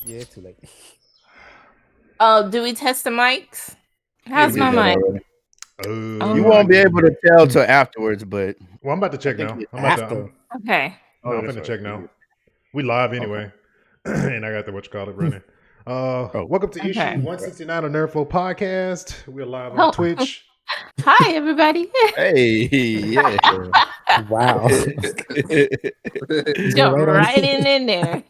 Yeah, it's too late. Oh, do we test the mics? How's we my did that mic? already. You my won't be able to tell till afterwards, but Well, I'm about to check I think now. it- I'm about After. to. Okay. No, I'm that's finna right. check now. We live anyway, and I got the what you call it running. Welcome to issue Okay. 169 of NerdFlow Podcast. We're live on Oh. Twitch. Hi, everybody. Hey, yeah. Wow. Jump right on right in there.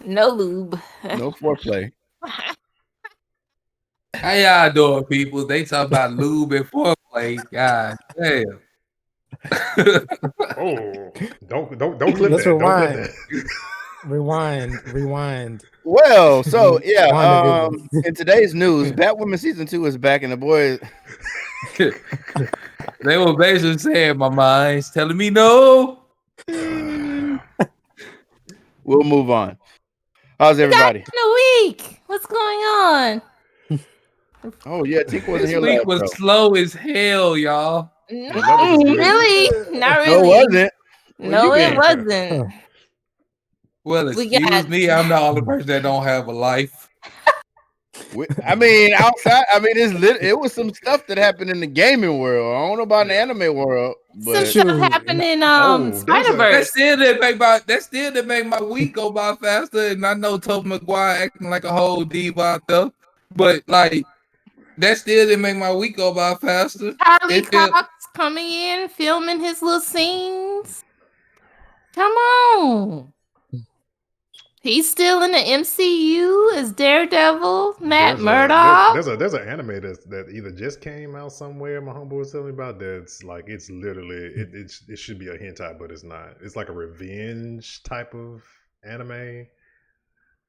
No lube. No foreplay. How y'all doing, people? They talk about lube and foreplay. God damn. Oh, don't clip Let's that. rewind. Don't clip that. Rewind. Well, so yeah, WandaVision. in today's news, Batwoman season 2 is back, and the boys. They were basically saying my mind's telling me no. We'll move on. How's everybody? In a week. What's going on? Oh yeah, Tink wasn't This here week last. was bro. slow as hell, y'all. No, was good. really? Not No, really. it wasn't. No, Where you it been? wasn't. Well, We excuse got- me, I'm the only person that don't have a life. I mean, outside. I mean, it was some stuff that happened in the gaming world. I don't know about in the anime world, Some but stuff Shoot. happened in there's Spider-Verse. That still didn't make my week go by faster. And I know Tobey Maguire acting like a whole diva out there, but like that still didn't make my week go by faster. Charlie It felt- Cox coming in, filming his little scenes. Come on. He's still in the MCU as Daredevil, Matt Murdock. There's an anime that either just came out somewhere. My homeboy was telling me about. That's like it's literally it should be a hentai, but it's not. It's like a revenge type of anime.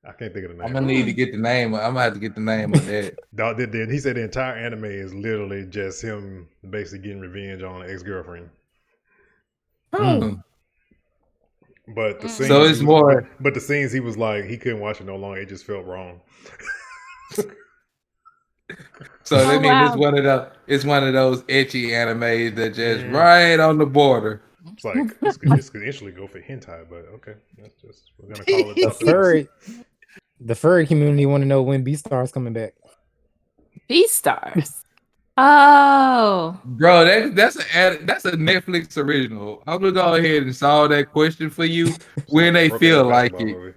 I can't think of the name. I'm gonna need to get the name. I'm gonna have to get the name of that. He said the entire anime is literally just him basically getting revenge on an ex-girlfriend. Mm. But the scenes, So it's more- But the scenes, he was like he couldn't watch it no longer. It just felt wrong. So that means wow. it's one of those etchy animes that just right on the border. It's like this could eventually go for hentai, but okay, that's just we're gonna call it The furry community want to know when Beastar's coming back. Beastars. Oh. Bro, that's a Netflix original. I'm gonna go ahead and solve that question for you when they feel like it. movie.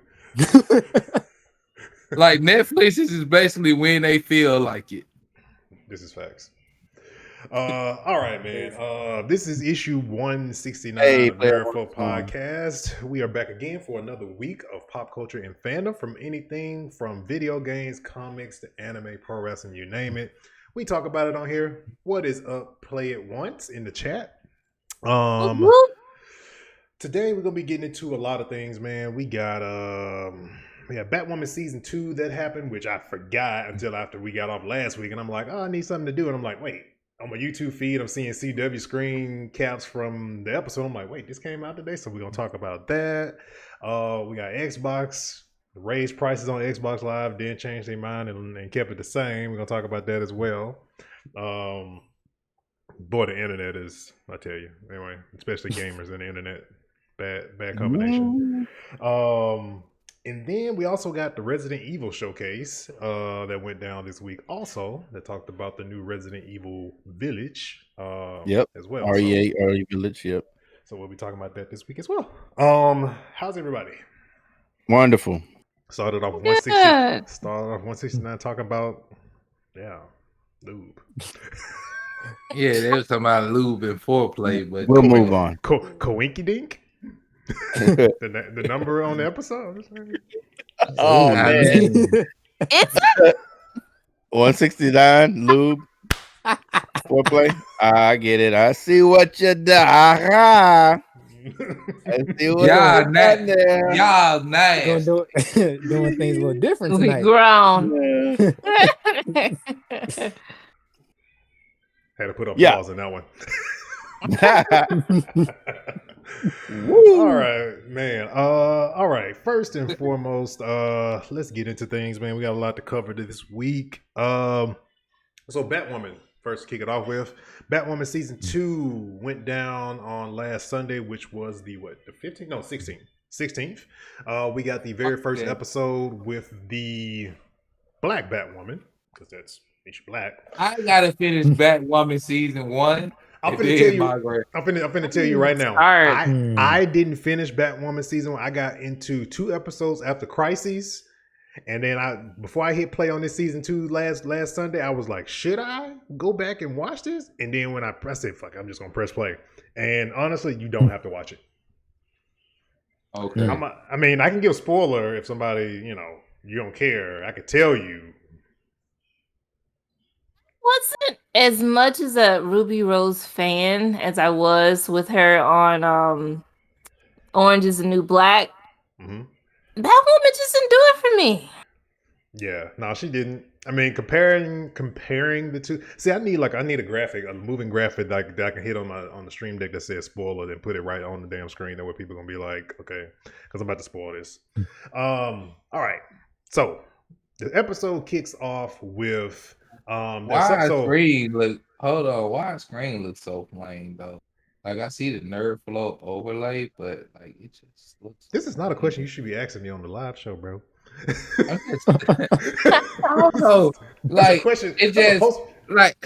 Like Netflix is basically when they feel like it. This is facts. All right, man. This is issue 169 Hey, of player NerdFlow one. Podcast. We are back again for another week of pop culture and fandom, from anything from video games, comics, to anime, pro wrestling, you name it. We talk about it on here. What is up? Play it once in the chat. Today we're gonna be getting into a lot of things, man. We got Batwoman season 2 that happened, which I forgot until after we got off last week, and I'm like, oh, I need something to do, and I'm like, wait. On my YouTube feed, I'm seeing CW screen caps from the episode. I'm like, wait, this came out today, so we're gonna talk about that. We got Xbox raised prices on Xbox Live, didn't change their mind and kept it the same. We're gonna talk about that as well. Boy, the internet is, I tell you, anyway, especially gamers and the internet, bad combination. And then we also got the Resident Evil showcase that went down this week also, that talked about the new Resident Evil Village as well. RE8, RE Village, yep. So we'll be talking about that this week as well. How's everybody? Wonderful. Started off 169 talking about, lube. Yeah, they was talking about lube and foreplay, but We'll move on. Coinky Dink? the number on the episode. Oh man, It's 169 lube foreplay. I get it. I see what you done. I see what y'all you done there. y'all nice. Doing things a little different we tonight. grown. Had to put up pause on that one. Woo. All right, man. All right. First and foremost, let's get into things, man. We got a lot to cover this week. So Batwoman, first to kick it off with. Batwoman season 2 went down on last Sunday, which was the 15th? No, 16th. 16th. We got the very first episode with the Black Batwoman, because that's she's black. I gotta finish Batwoman season 1. I'm finna tell you right now. I didn't finish Batwoman season 1. I got into 2 episodes after Crises, and then before I hit play on this season 2 last Sunday, I was like, should I go back and watch this? And then when I said, fuck, I'm just gonna press play. And honestly, you don't have to watch it. Okay. I mean, I can give a spoiler if somebody, you don't care. I could tell you. Wasn't as much as a Ruby Rose fan as I was with her on Orange is the New Black. Mm-hmm. That woman just didn't do it for me. Yeah, no, she didn't. I mean, comparing the two. See, I need a graphic, a moving graphic that I can hit on the stream deck that says spoiler, and put it right on the damn screen. That way people are gonna be like, okay, because I'm about to spoil this. All right, so the episode kicks off with why screen looks so plain though? Like I see the NerdFlow overlay, but like it just looks. This is not a question you should be asking me on the live show, bro. I don't know. Like it just like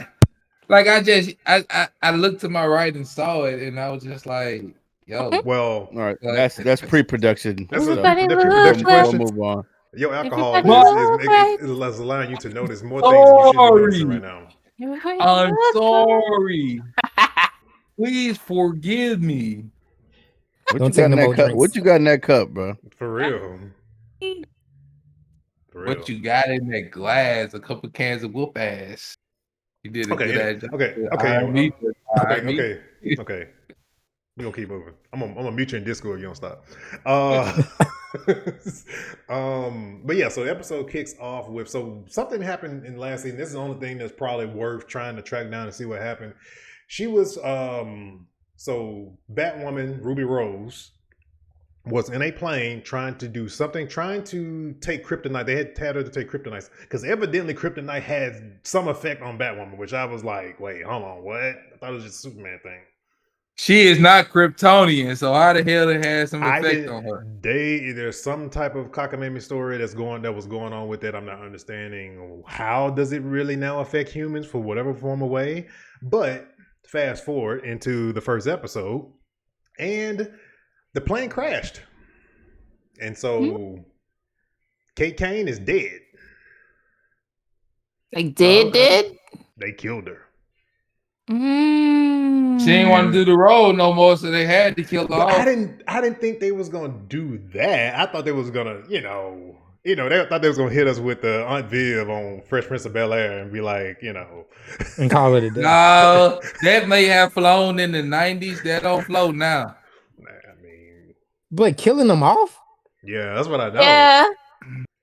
I looked to my right and saw it, and I was just like, yo. Well, all right, that's pre-production. That's a pre-production question. We'll move on. Your alcohol is allowing you to notice more things you shouldn't be noticing right now. I'm sorry. Please forgive me. What you got in that cup, bro? For real. What you got in that glass? A couple cans of whoop ass. You did a good job. Okay. We're gonna keep moving. I'm gonna mute you in Discord. You don't stop. But yeah, so the episode kicks off with something happened in the last season. This is the only thing that's probably worth trying to track down and see what happened. She was so Batwoman Ruby Rose was in a plane trying to do something, trying to take kryptonite. They had her to take kryptonite because evidently kryptonite had some effect on Batwoman, which I was like, wait, hold on, what? I thought it was just a Superman thing. She is not Kryptonian, so how the hell it had some effect on her? There's some type of cockamamie story that was going on with that. I'm not understanding how does it really now affect humans for whatever form of way. But fast forward into the first episode, and the plane crashed, and so Kate Kane is dead. Like dead? They killed her. She didn't want to do the role no more, so they had to kill her off. I didn't think they was gonna do that. I thought they was gonna, they thought they was gonna hit us with the Aunt Viv on Fresh Prince of Bel-Air and be like, and call it a day. No, that may have flown in the 90s. That don't float now. But killing them off? Yeah, that's what I know. Yeah.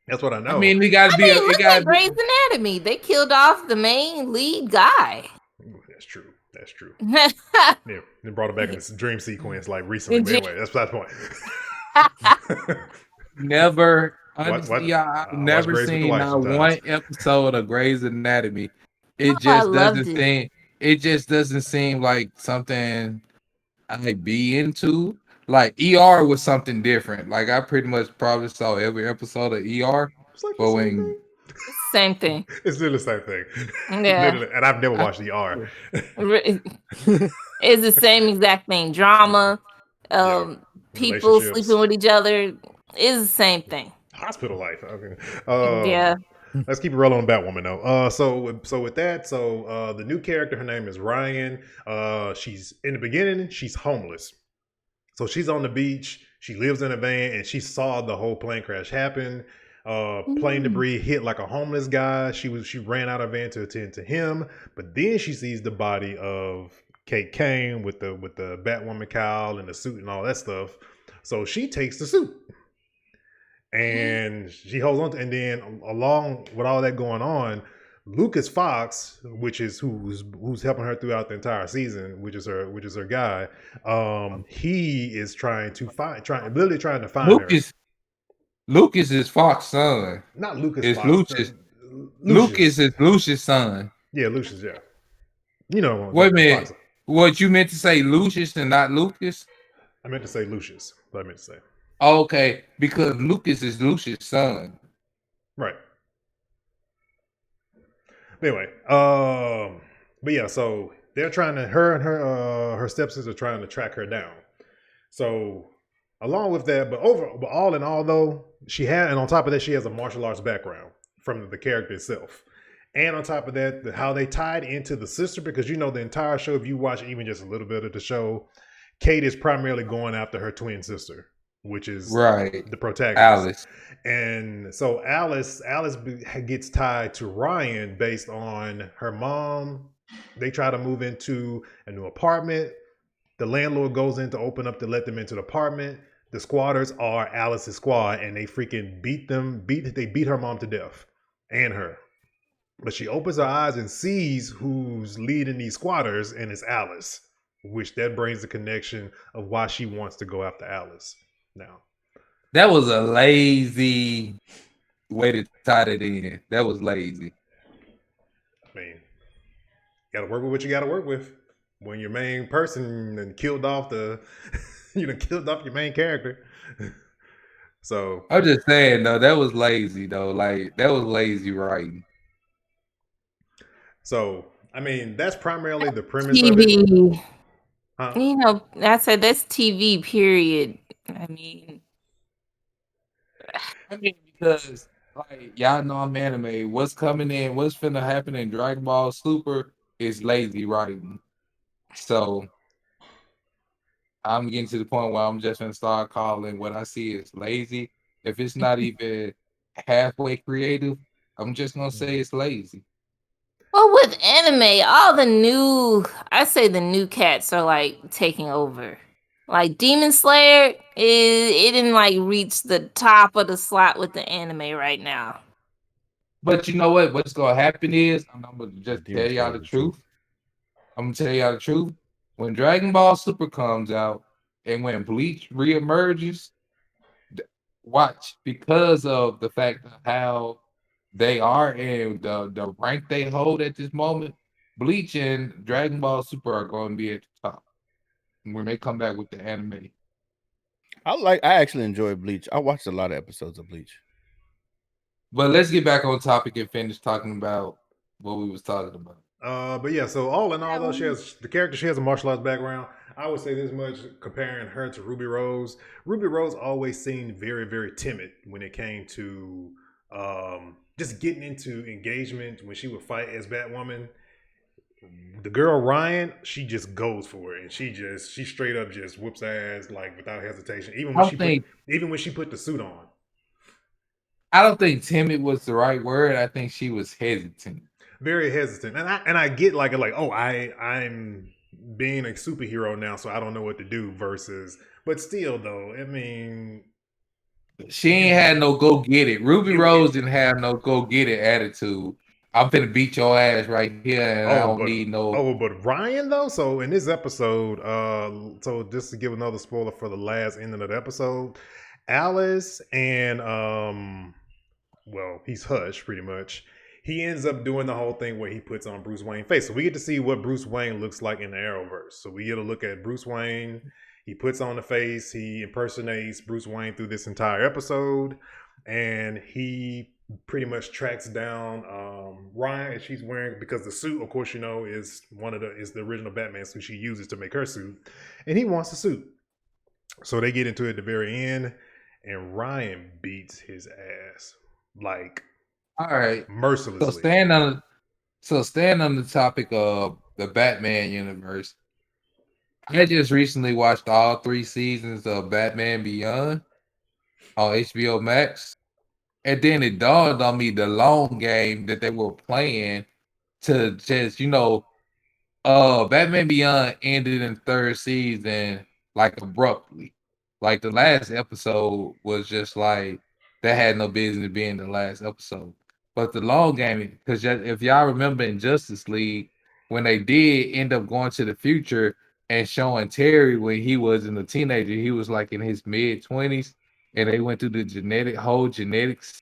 That's what I know. I mean, Grey's Anatomy. They killed off the main lead guy. That's true. Yeah, they brought it back in this dream sequence like recently. But anyway, that's the point. Never. Honestly, I've never seen one episode of Grey's Anatomy. It just doesn't seem like something I'd be into. Like ER was something different. Like I pretty much probably saw every episode of ER. But same thing. It's literally the same thing. Yeah. Literally. And I've never watched ER. It's the same exact thing. Drama, people sleeping with each other. It's the same thing. Hospital life. Okay. Yeah. Let's keep it rolling on Batwoman though. So with that, the new character, her name is Ryan. She's in the beginning, she's homeless. So she's on the beach. She lives in a van, and she saw the whole plane crash happen. Plane debris hit like a homeless guy. She ran out of van to attend to him, but then she sees the body of Kate Kane with the Batwoman cowl and the suit and all that stuff. So she takes the suit and she holds on to, and then along with all that going on, Lucas Fox, which is who's helping her throughout the entire season, which is her guy. He is trying to find her. Lucas is Fox's son. Not Lucas. It's Fox. Lucius. Lucas is Lucius' son. Yeah, Lucius. Yeah. Wait a minute. What you meant to say, Lucius and not Lucas? I meant to say Lucius. What I meant to say. Okay, because Lucas is Lucius' son. Right. Anyway, but yeah, so they're trying to her and her stepsisters are trying to track her down. So along with that, but all in all though, and on top of that, she has a martial arts background from the character itself. And on top of that, how they tied into the sister, because the entire show, if you watch even just a little bit of the show, Kate is primarily going after her twin sister, which is the protagonist. Alice. And so Alice gets tied to Ryan based on her mom. They try to move into a new apartment. The landlord goes in to open up to let them into the apartment. The squatters are Alice's squad, and they freaking beat her mom to death and her. But she opens her eyes and sees who's leading these squatters, and it's Alice, which that brings the connection of why she wants to go after Alice now. That was a lazy way to tie it in. That was lazy. I mean, you gotta work with what you gotta work with. When your main person and killed off killed off your main character. So I'm just saying though, that was lazy though. Like that was lazy writing. So I mean, that's primarily the premise TV. of it. Huh? I said that's TV. Period. I mean, because like y'all know I'm anime. What's coming in? What's finna happen in Dragon Ball Super is lazy writing. So I'm getting to the point where I'm just gonna start calling what I see as lazy. If it's not even halfway creative, I'm just gonna say it's lazy. well, with anime, I say the new cats are like taking over. Like Demon Slayer, it didn't like reach the top of the slot with the anime right now. But you know what? What's gonna happen is I'm gonna just tell y'all the truth. I'm gonna tell y'all the truth. When Dragon Ball Super comes out and when Bleach reemerges, watch, because of the fact of how they are and the rank they hold at this moment, Bleach and Dragon Ball Super are going to be at the top when they come back with the anime. I actually enjoy Bleach. I watched a lot of episodes of Bleach. But let's get back on topic and finish talking about what we was talking about. But yeah, so all in all, though, she has a martial arts background. I would say this much comparing her to Ruby Rose. Ruby Rose always seemed very, very timid when it came to just getting into engagement when she would fight as Batwoman. The girl Ryan, she just goes for it, and she straight up just whoops ass like without hesitation. Even when she put the suit on. I don't think timid was the right word. I think she was hesitant. Very hesitant, and I get like I'm being a superhero now, so I don't know what to do. But still though, I mean, she ain't had no go get it. Ruby Rose didn't have no go get it attitude. I'm finna beat your ass right here, and I don't need no. Oh, but Ryan though. So in this episode, so just to give another spoiler for the last ending of the episode, Alice and well, he's Hush pretty much. He ends up doing the whole thing where he puts on Bruce Wayne's face. So we get to see what Bruce Wayne looks like in the Arrowverse. So we get a look at Bruce Wayne. He puts on the face. He impersonates Bruce Wayne through this entire episode. And he pretty much tracks down Ryan, and she's wearing, because the suit, of course, is is the original Batman suit she uses to make her suit. And he wants the suit. So they get into it at the very end, and Ryan beats his ass. Like, all right, mercilessly. So staying on the topic of the Batman universe, I just recently watched all 3 seasons of Batman Beyond on HBO Max, and then it dawned on me the long game that they were playing to just Batman Beyond ended in 3rd season like abruptly. Like the last episode was just like that had no business being the last episode. But the long game, because if y'all remember in Justice League, when they did end up going to the future and showing Terry when he was in a teenager, he was like in his mid-20s, and they went through the genetics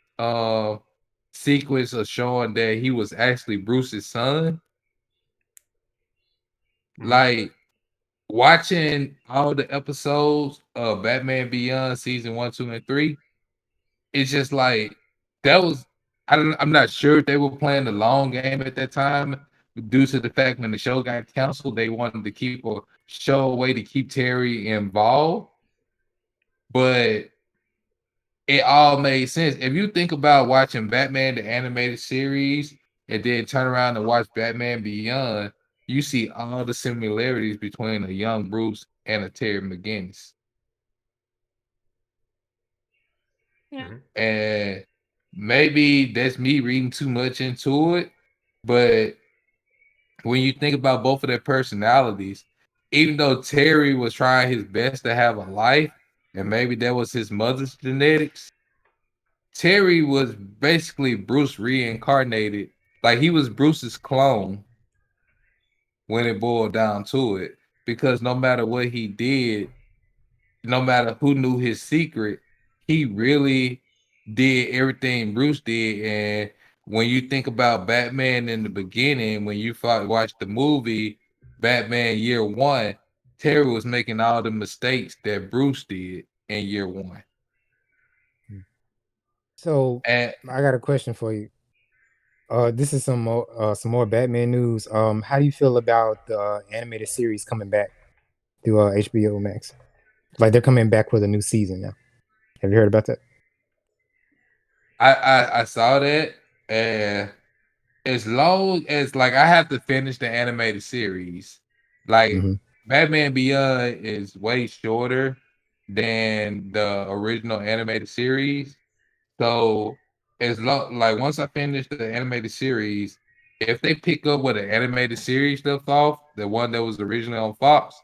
sequence of showing that he was actually Bruce's son. Like, watching all the episodes of Batman Beyond season 1, 2, and 3, it's just like that was. I'm not sure if they were playing the long game at that time, due to the fact when the show got canceled, they wanted to keep a show away to keep Terry involved. But it all made sense. If you think about watching Batman the animated series and then turn around and watch Batman Beyond, you see all the similarities between a young Bruce and a Terry McGinnis. Yeah. And maybe that's me reading too much into it, but when you think about both of their personalities, even though Terry was trying his best to have a life, and maybe that was his mother's genetics, Terry was basically Bruce reincarnated. Like he was Bruce's clone when it boiled down to it. Because no matter what he did, no matter who knew his secret, he really did everything Bruce did. And when you think about Batman in the beginning, when you watch the movie Batman Year One, Terry was making all the mistakes that Bruce did in Year One. So I got a question for you. This is some more Batman news. How do you feel about the animated series coming back through HBO Max? Like they're coming back with a new season now. Have you heard about that? I saw that, and as long as like I have to finish the animated series, like Batman Beyond is way shorter than the original animated series. So as long like once I finish the animated series, if they pick up where the animated series left off, the one that was originally on Fox,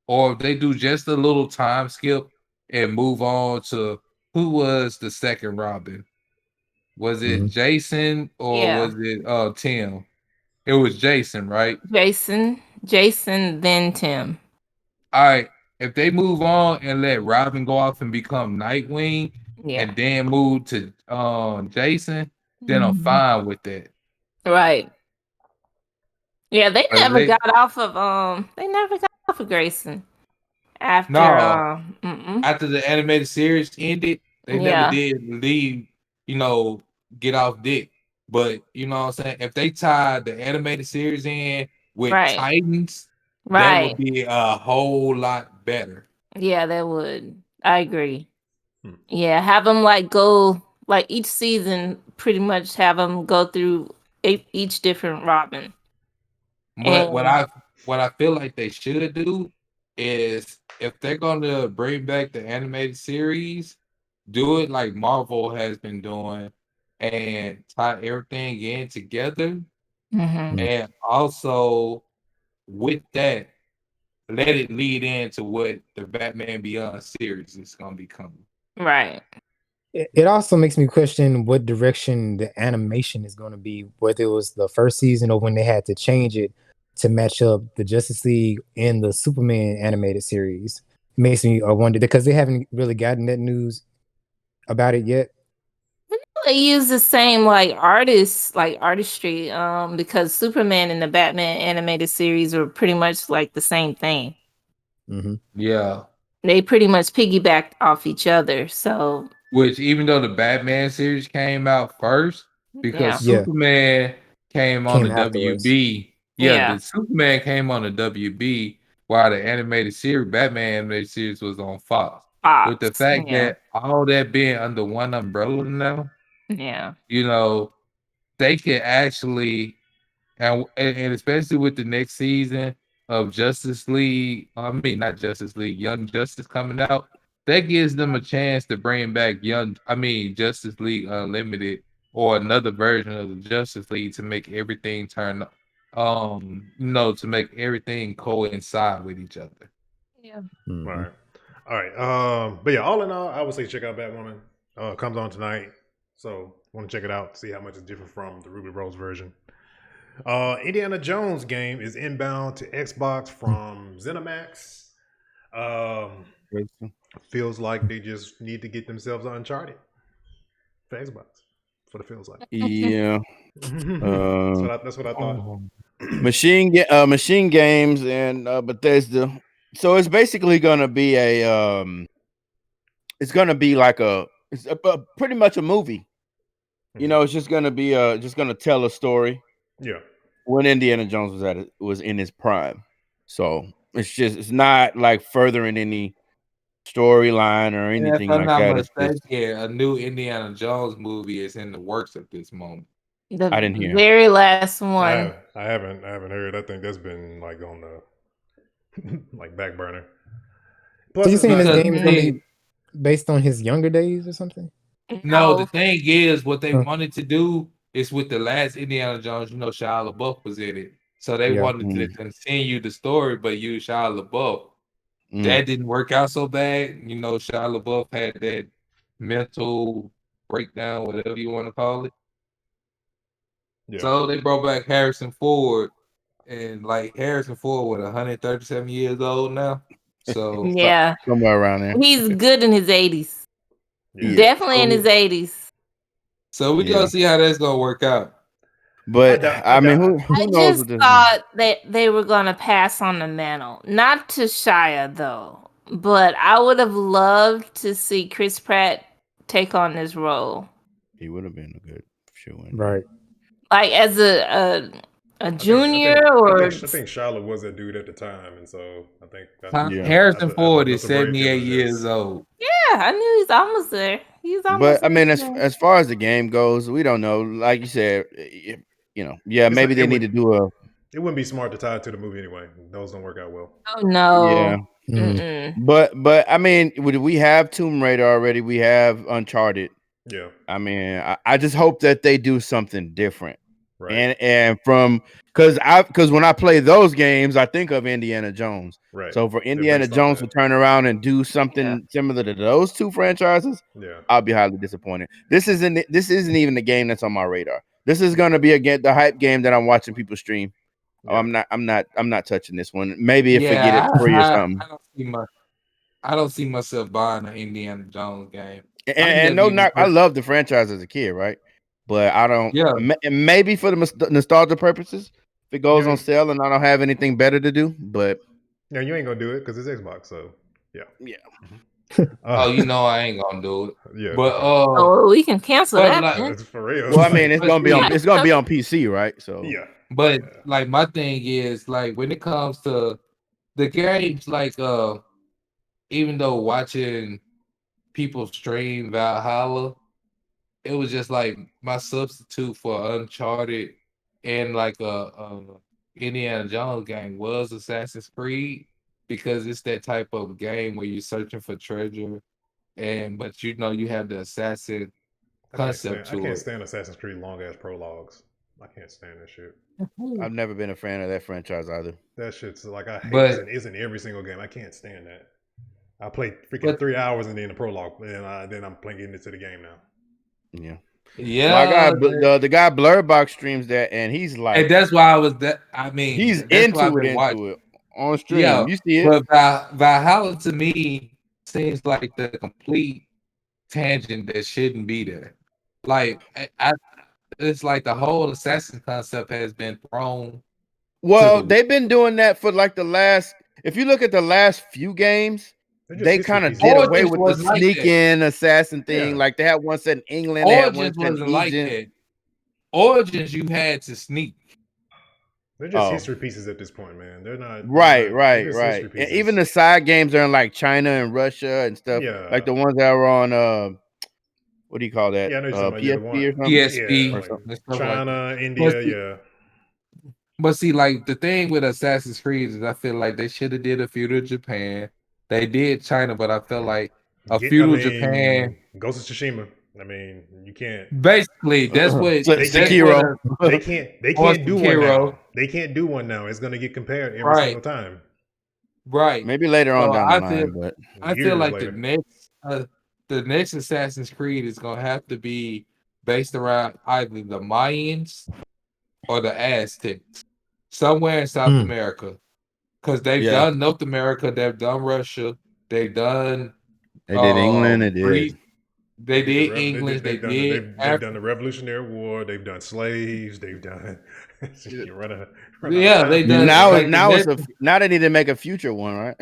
or if they do just a little time skip and move on to who was the second Robin. Was it Jason or was it Tim? It was Jason, right? Jason, then Tim. All right. If they move on and let Robin go off and become Nightwing and then move to Jason, then I'm fine with that. Right. Yeah, they never got off of Grayson. After after the animated series ended, they never did leave, get off Dick. But you know what I'm saying? If they tied the animated series in with Titans, that would be a whole lot better. Yeah, that would. I agree. Yeah, have them like go like each season, pretty much have them go through each different Robin. What I feel like they should do is if they're gonna bring back the animated series, do it like Marvel has been doing and tie everything in together. And also with that, let it lead into what the Batman Beyond series is gonna become. Right. It also makes me question what direction the animation is going to be, whether it was the first season or when they had to change it to match up the Justice League and the Superman animated series. It makes me wonder because they haven't really gotten that news about it yet. They use the same artistry, because Superman and the Batman animated series are pretty much like the same thing. Yeah. They pretty much piggybacked off each other. So which even though the Batman series came out first, because Superman came on the WB. The Superman came on the WB while the animated series, Batman animated series was on Fox. With the fact that all that being under one umbrella now, they can actually, and especially with the next season of Justice League, not Justice League, Young Justice coming out, that gives them a chance to bring back Justice League Unlimited or another version of the Justice League to make everything turn, to make everything coincide with each other. Yeah. All right. But yeah, all in all, I would say check out Batwoman. Comes on tonight, so want to check it out, see how much it's different from the Ruby Rose version. Indiana Jones game is inbound to Xbox from ZeniMax. Feels like they just need to get themselves Uncharted for Xbox. That's what it feels like. Yeah. That's what I thought. Machine Games and Bethesda So it's basically gonna be it's gonna be like pretty much a movie. You know, it's just gonna be just gonna tell a story. Yeah. When Indiana Jones was in his prime. So it's not like furthering any storyline or And if anything I'm like not that. It's just mistaken, a new Indiana Jones movie is in the works at this moment. I didn't The hear. very last one. I haven't heard. I think that's been like on the like back burner. So Plus, you it's saying not. this Because game is gonna be based on his younger days or something? no, the No. thing is, what they Huh. wanted to do is with the last Indiana Jones, Shia LaBeouf was in it. So they Yeah. wanted to continue the story, but use Shia LaBeouf. Mm. That didn't work out so bad. Shia LaBeouf had that mental breakdown, whatever you want to call it. Yeah. So they brought back Harrison Ford, and like Harrison Ford, 137 years old now. So Yeah. somewhere around there. He's good in his 80s. Yeah. Definitely in his 80s. So we're gonna see how that's gonna work out. But I mean, who I knows just what this thought that they were gonna pass on the mantle. Not to Shia though, but I would have loved to see Chris Pratt take on this role. He would have been a good show. Right. Like as a junior I think Charlotte was that dude at the time, and so I think Harrison Ford is that's a brave 78 given years old. Yeah, I knew he's almost there. He's almost But I mean, there. as far as the game goes, we don't know. Like you said, maybe they need to do a. It wouldn't be smart to tie it to the movie anyway. Those don't work out well. Oh no. Yeah. Mm-mm. But I mean, we have Tomb Raider already. We have Uncharted. Yeah. I mean, I just hope that they do something different. Right. And from because when I play those games, I think of Indiana Jones. Right. So for Indiana Jones to turn around and do something similar to those two franchises, I'll be highly disappointed. This isn't even the game that's on my radar. This is gonna be the hype game that I'm watching people stream. Yeah. I'm not touching this one. Maybe if they get it free or something. I don't see myself buying an Indiana Jones game. And no, I love the franchise as a kid, right? But I don't. Yeah. Maybe for the nostalgia purposes, if it goes on sale and I don't have anything better to do, but no, you ain't gonna do it because it's Xbox. So yeah. I ain't gonna do it. Yeah. But we can cancel that. That's for real. Well, I mean, it's gonna be on PC, right? So yeah. But like my thing is like when it comes to the games, like even though watching people stream Valhalla, it was just like my substitute for Uncharted and like a Indiana Jones game was Assassin's Creed, because it's that type of game where you're searching for treasure, but you have the assassin concept to it. I can't stand Assassin's Creed long ass prologues. I can't stand that shit. I've never been a fan of that franchise either. That shit's like I hate it. It's in every single game. I can't stand that. I played freaking 3 hours and then the prologue, and then I'm playing into the game now. Yeah. Yeah, the guy Blurbox streams that, and he's like, and that's why I was that. I mean, he's into it on stream. Yeah, you see it. But Valhalla to me seems like the complete tangent that shouldn't be there. Like it's like the whole assassin concept has been thrown. Well, they've been doing that for like the last. If you look at the last few games, they kind of did away with the sneak-in assassin thing. Yeah. Like they had one set in England. Origins wasn't like that. Origins, you had to sneak. They're just history pieces at this point, man. They're not right. And even the side games are in like China and Russia and stuff. Yeah. Like the ones that were on what do you call that? Yeah, PSP or something. PSP, or something. China, India, But see, like the thing with Assassin's Creed is I feel like they should have did a feudal Japan. They did China, but I feel like feudal Japan. Ghost of Tsushima. I mean, you can't. Basically, that's what Sekiro. They can't do one now. They can't do one now. It's going to get compared every single time. Right. Maybe later on down the line, but I feel like the next Assassin's Creed is going to have to be based around either the Mayans or the Aztecs, somewhere in South America. Because they've done North America, they've done Russia, they've done. They did England. They did England. They've done the Revolutionary War. They've done slaves. They've done. They done. Now they need to make a future one, right?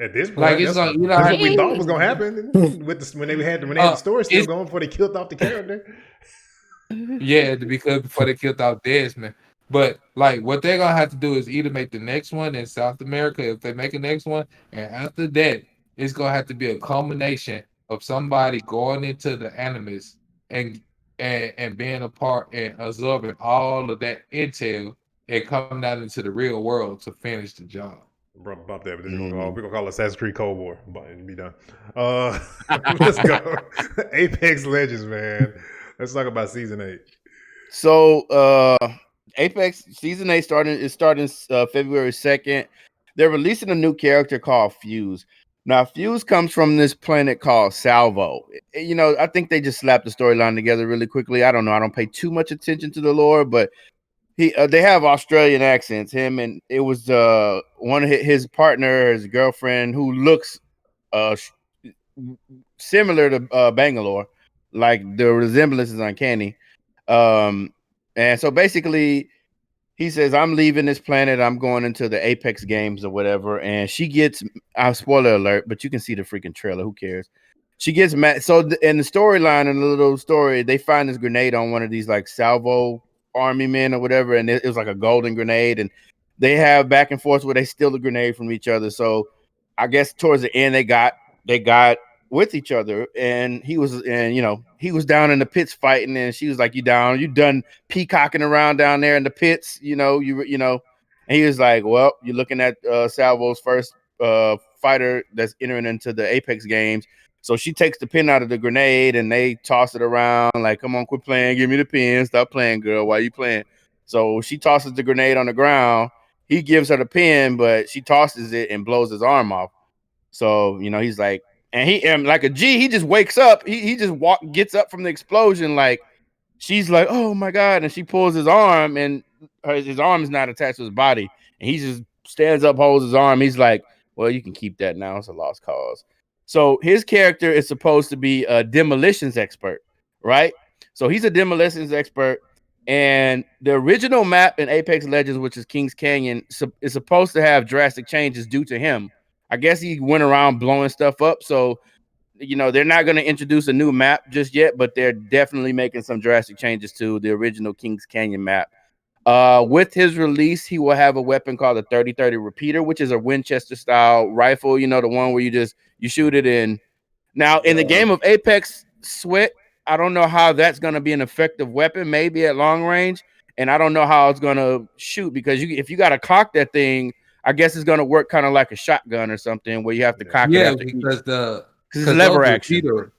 At this point, like it's gonna, that's what we thought was gonna happen with when they had the story still going before they killed off the character. Yeah, because before they killed off Desmond. But like what they're gonna have to do is either make the next one in South America if they make a next one, and after that, it's gonna have to be a culmination of somebody going into the Animus and being a part and absorbing all of that intel and coming out into the real world to finish the job. About that, but we're gonna call it Assassin's Creed Cold War, and be done. Let's go. Apex Legends, man. Let's talk about season 8. So, Apex season 8 starting February 2nd. They're releasing a new character called Fuse. Now, Fuse comes from this planet called Salvo. You know, I think they just slapped the storyline together really quickly. I don't know. I don't pay too much attention to the lore, but they have Australian accents. Him and it was one of his partner, his girlfriend, who looks similar to Bangalore. Like the resemblance is uncanny. And so basically he says, I'm leaving this planet. I'm going into the Apex games or whatever. And she gets, spoiler alert, but you can see the freaking trailer. Who cares? She gets mad. So in the storyline, in the little story, they find this grenade on one of these like salvo army men or whatever. And it was like a golden grenade. And they have back and forth where they steal the grenade from each other. So I guess towards the end, they got with each other, and he was down in the pits fighting, and she was like, you done peacocking around down there in the pits, and he was like, well, you're looking at Salvo's first fighter that's entering into the Apex games. So she takes the pin out of the grenade and they toss it around like, come on, quit playing, give me the pin, stop playing, girl, why you playing? So she tosses the grenade on the ground. He gives her the pin, but she tosses it and blows his arm off. So he's like, and like a G, he just wakes up. He just gets up from the explosion. Like she's like, oh my God. And she pulls his arm and his arm is not attached to his body. And he just stands up, holds his arm. He's like, well, you can keep that now. It's a lost cause. So his character is supposed to be a demolitions expert, right? So he's a demolitions expert. And the original map in Apex Legends, which is Kings Canyon, is supposed to have drastic changes due to him. I guess he went around blowing stuff up. So, they're not going to introduce a new map just yet, but they're definitely making some drastic changes to the original Kings Canyon map. With his release, he will have a weapon called a 30-30 repeater, which is a Winchester style rifle, the one where you shoot it in. Now, in the game of Apex Sweat, I don't know how that's going to be an effective weapon, maybe at long range. And I don't know how it's going to shoot, because if you got to cock that thing, I guess it's going to work kind of like a shotgun or something where you have to cock it. Yeah, because it's lever action.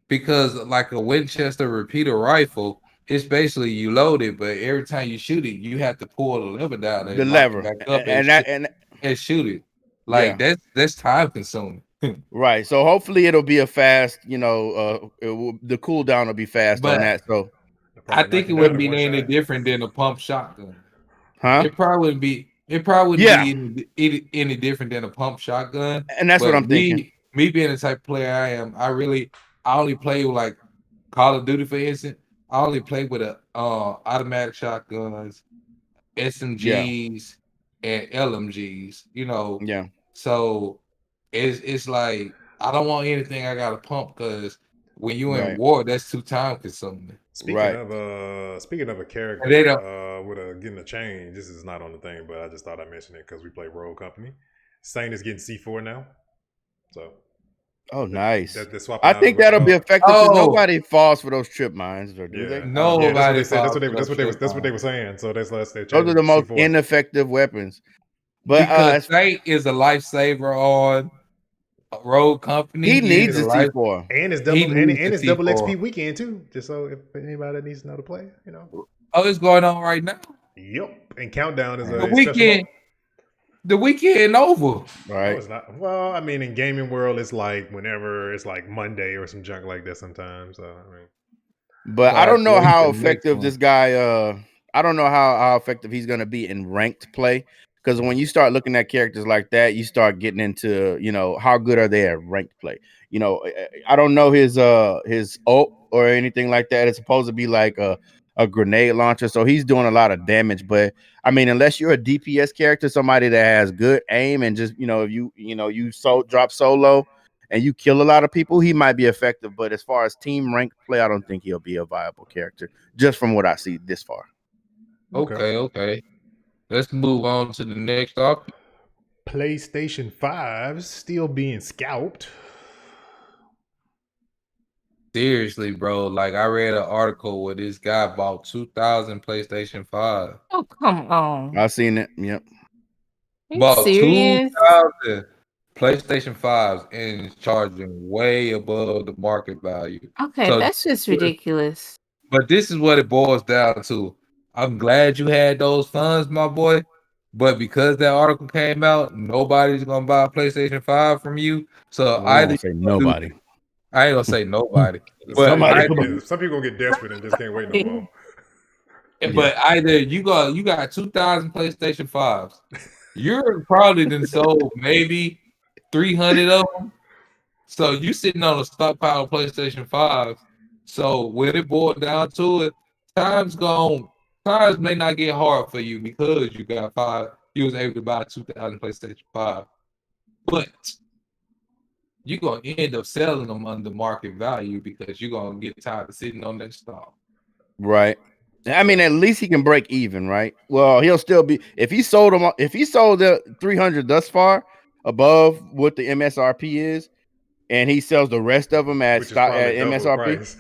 Because like a Winchester repeater rifle, it's basically you load it, but every time you shoot it, you have to pull the lever down. The lever back up and shoot it. Like that's time consuming. Right. So hopefully it'll be a fast, the cooldown will be fast on that. So I think it wouldn't be any different than a pump shotgun. Huh? It probably wouldn't be. It probably wouldn't be any different than a pump shotgun. And that's what I'm thinking. Me being the type of player I am, I only play with like Call of Duty, for instance. I only play with automatic shotguns, SMGs, and LMGs. Yeah. So it's like I don't want anything I got to pump, because when you in war, that's too time consuming. Speaking of a character with getting a change, this is not on the thing, but I just thought I'd mention it because we play Rogue Company. Saint is getting C4 now, so. Oh, nice. I think that'll be effective because nobody falls for those trip mines, or do they? Nobody. That's what they were saying. So those are the most ineffective weapons. But because Saint is a lifesaver on Rogue Company. He needs a C4. And it's double XP weekend too. Just so if anybody that needs to know to play, Oh, it's going on right now. Yep. And Countdown is a weekend. The weekend over. Right. No, it's not. Well, I mean, in gaming world, it's like whenever it's like Monday or some junk like that sometimes. So, but I don't know how effective this guy. I don't know how effective he's going to be in ranked play. Because when you start looking at characters like that, you start getting into, how good are they at ranked play? I don't know his ult or anything like that. It's supposed to be like a grenade launcher, so he's doing a lot of damage. But I mean, unless you're a DPS character, somebody that has good aim and just if you drop solo and you kill a lot of people, he might be effective. But as far as team rank play, I don't think he'll be a viable character just from what I see this far. Okay. Let's move on to the next topic. PlayStation 5 still being scalped. Seriously, bro. Like I read an article where this guy bought 2,000 PlayStation 5. Oh, come on. I've seen it. Yep. Bought 2,000 PlayStation 5s and charging way above the market value. Okay, so that's just ridiculous. But this is what it boils down to. I'm glad you had those funds, my boy. But because that article came out, nobody's gonna buy a PlayStation 5 from you. So I say nobody. I ain't gonna say nobody. But some people gonna get desperate and just can't wait no more. But either you got 2,000 PlayStation 5s. You're probably then sold maybe 300 of them. So you sitting on a stockpile of PlayStation 5s. So when it boiled down to it, times may not get hard for you because you got 5. You was able to buy 2,000 PlayStation 5. But you're going to end up selling them under market value because you're going to get tired of sitting on that stock. Right. I mean, at least he can break even, right? Well, he'll still be if he sold the 300 thus far above what the MSRP is, and he sells the rest of them at MSRP.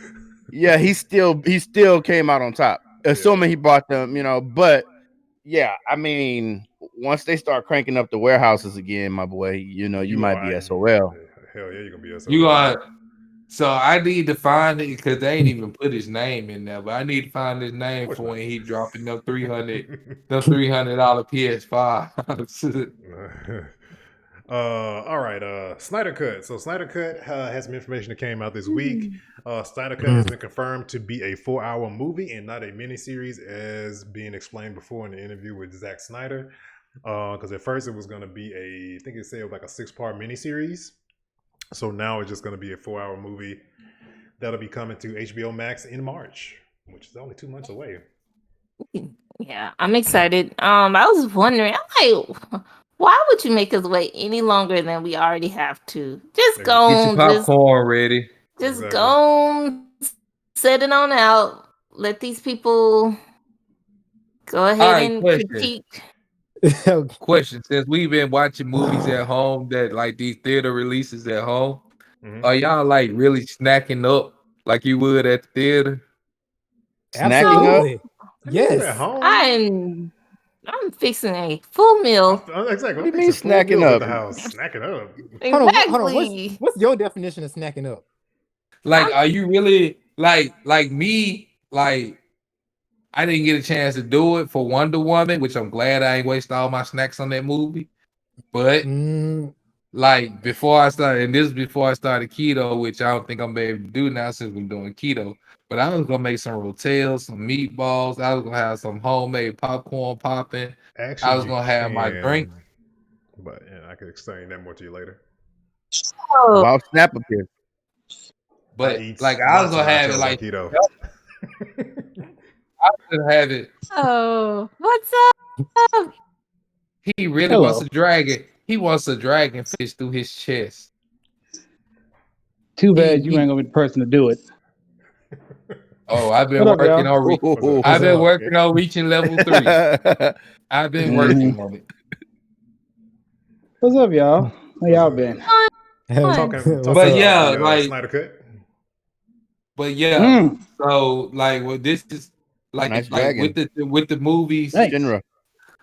Yeah, he still came out on top, assuming he bought them, But yeah, I mean, once they start cranking up the warehouses again, my boy, you might be SOL. Hell yeah, you're gonna be SOL. So I need to find it because they ain't even put his name in there. But I need to find his name for when he dropping them $300 PS5. All right, Snyder Cut. So Snyder Cut has some information that came out this week. Snyder Cut has been confirmed to be a 4-hour movie and not a miniseries, as being explained before in the interview with Zack Snyder. Because at first it was going to be I think it said like a 6-part miniseries. So now it's just going to be a 4-hour movie that'll be coming to HBO Max in March, which is only 2 months away. Yeah, I'm excited. I was wondering, why would you make us wait any longer than we already have to? Just go get your popcorn ready. Just go set it on out. Let these people go ahead and critique. Question: since we've been watching movies at home, that like these theater releases at home, are y'all like really snacking up like you would at the theater? Snacking up? Yes. At home? I'm fixing a full meal. Exactly. What do you mean snacking up? At the house. Snacking up. Exactly. Hold on. What's your definition of snacking up? Like, are you really like me? Like, I didn't get a chance to do it for Wonder Woman, which I'm glad I ain't wasted all my snacks on that movie. But like before I started, and this is before I started keto, which I don't think I'm able to do now since we're doing keto. But I was gonna make some rotels, some meatballs. I was gonna have some homemade popcorn popping. Actually, I was gonna have my drink. But I could explain that more to you later. About snap up here. But like I was gonna have it like keto. I was gonna have it. Oh, what's up? He really wants a dragon. He wants a dragon fish through his chest. Too bad you ain't gonna be the person to do it. Oh, I've been working on. I've been working on reaching level 3. I've been working on it. What's up, y'all? How y'all been? But yeah, like Snyder Cut. But yeah, so like, well, this is like, nice like with the movies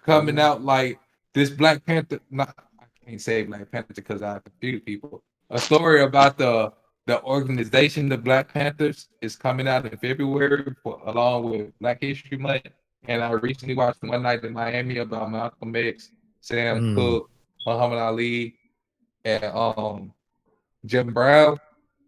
coming out, like this Black Panther. I can't say Black Panther because I confuse people. A story about the organization, the Black Panthers, is coming out in February along with Black History Month. And I recently watched One Night in Miami about Malcolm X, Sam Cooke, Muhammad Ali, and Jim Brown.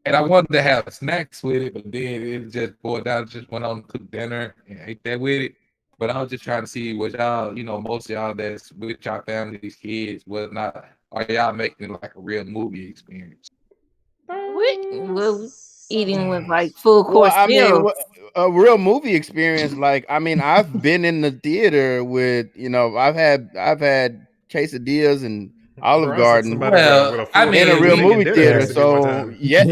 And I wanted to have snacks with it, but then it just boiled down. Just went on to cook dinner and ate that with it. But I was just trying to see what y'all, most of y'all that's with y'all families, kids, are y'all making it like a real movie experience? eating with like full course meals. A real movie experience. Like, I mean, I've been in the theater with, I've had quesadillas and Olive Garden in a real movie theater. So yeah. I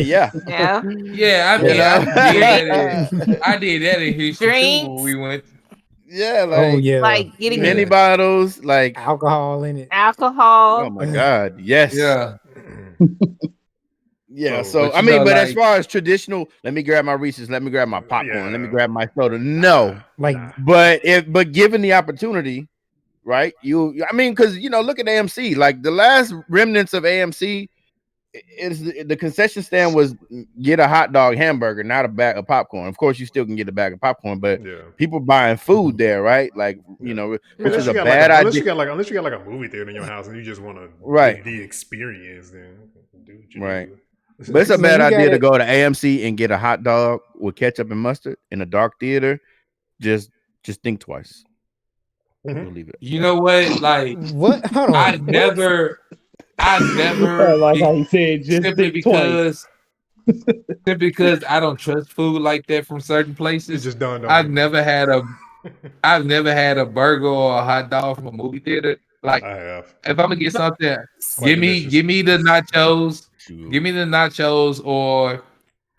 did that in Houston too when we went. Yeah, like getting mini bottles, like alcohol in it. Alcohol. Oh my God, yes. Yeah. Yeah, so I mean, but as far as traditional, let me grab my Reese's, let me grab my popcorn, let me grab my soda. No, but given the opportunity, right? I mean, because look at AMC. Like the last remnants of AMC is the concession stand was get a hot dog hamburger, not a bag of popcorn. Of course, you still can get a bag of popcorn, but people buying food there, right? Like which is a bad idea. Unless you got like a movie theater in your house and you just want to get the experience, then do what you do. But it's a bad idea to go to AMC and get a hot dog with ketchup and mustard in a dark theater. Just think twice. Believe it. You know what? Like what? Hold on. I never like how you said just simply because I don't trust food like that from certain places. Just done. I've never had a burger or a hot dog from a movie theater. Like I have. If I'm gonna get something, give me the nachos. Give me the nachos or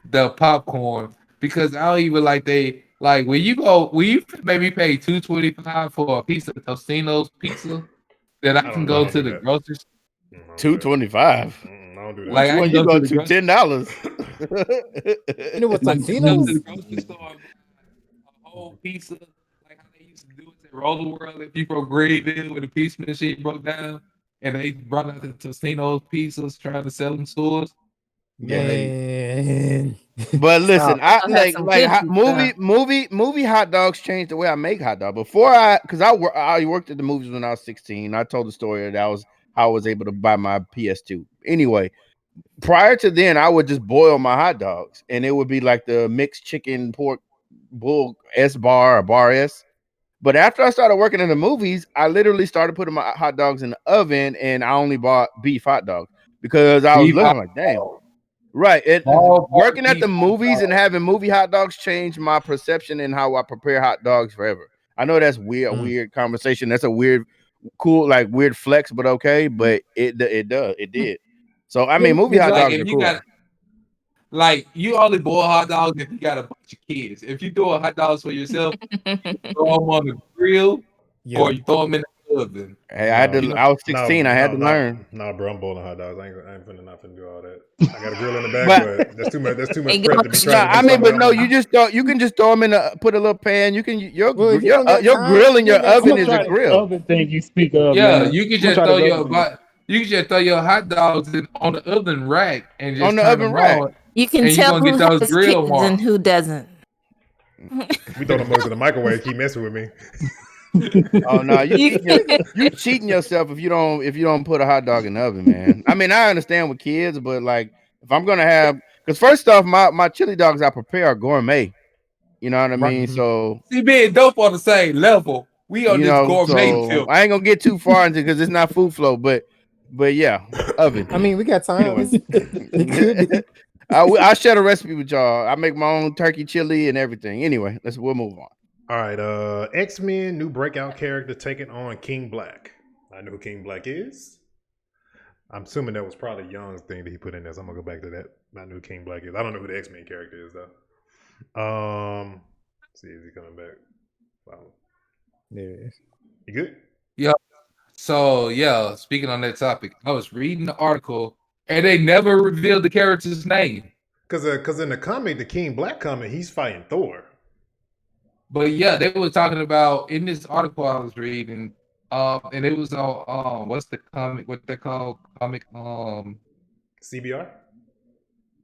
the popcorn, because I don't even like when you maybe pay $2.25 for a piece of Tostino's pizza that I can go to the grocery store. $2.25. I don't do that. Like when you go to $10. You know what Tostino's? To the grocery store, a whole pizza like how they used to do it at Roller World. If you from Greenville with a pizza machine broke down. And they brought out the Tostino's pizzas, trying to sell them stores. Man. But listen, movie hot dogs changed the way I make hot dog. Before because I worked at the movies when I was 16. I told the story that was how I was able to buy my PS2. Anyway, prior to then, I would just boil my hot dogs, and it would be like the mixed chicken pork bull S bar or bar S. But after I started working in the movies, I literally started putting my hot dogs in the oven, and I only bought beef hot dogs because I was looking like, damn. Right. Working at the movies and having movie hot dogs changed my perception and how I prepare hot dogs forever. I know that's weird conversation. That's a weird flex, but okay. But it did. So I mean, movie hot dogs are cool. You only boil hot dogs if you got a bunch of kids. If you do hot dogs for yourself, throw them on the grill or you throw them in the oven. Hey, I was 16. I had to learn. Nah, bro, I'm boiling hot dogs. I ain't finna do all that. I got a grill in the back, but that's too much prep to be trying to do. But no, you can just throw them in put a little pan. You can your grill in your oven is a grill. Oven thing you speak of. Yeah, man. You can just throw your hot dogs on the oven rack and just on the oven rack. You can tell who has kids and who doesn't. We throw them over to the microwave. Keep messing with me. Oh no, you cheating yourself if you don't put a hot dog in the oven, man. I mean, I understand with kids, but like if I'm gonna have, because first off, my chili dogs I prepare are gourmet. You know what I mean? So see, being dope on the same level, we on this gourmet tip. I ain't gonna get too far into because it's not food flow, but yeah, oven. I mean, we got time. Anyway. I'll share the recipe with y'all. I make my own turkey chili and everything. Anyway, we'll move on. All right, X-Men new breakout character taking on King Black. I know who King Black is. I'm assuming that was probably Young's thing that he put in there, so I'm gonna go back to that. I know who King Black is. I don't know who the X-Men character is though. Let's see, is he coming back? Wow. There it is. You good? Yeah. So yeah, speaking on that topic, I was reading the article and they never revealed the character's name. Because in the comic, the King Black comic, he's fighting Thor. But yeah, they were talking about in this article I was reading, and it was on what's the comic? What they call comic? CBR.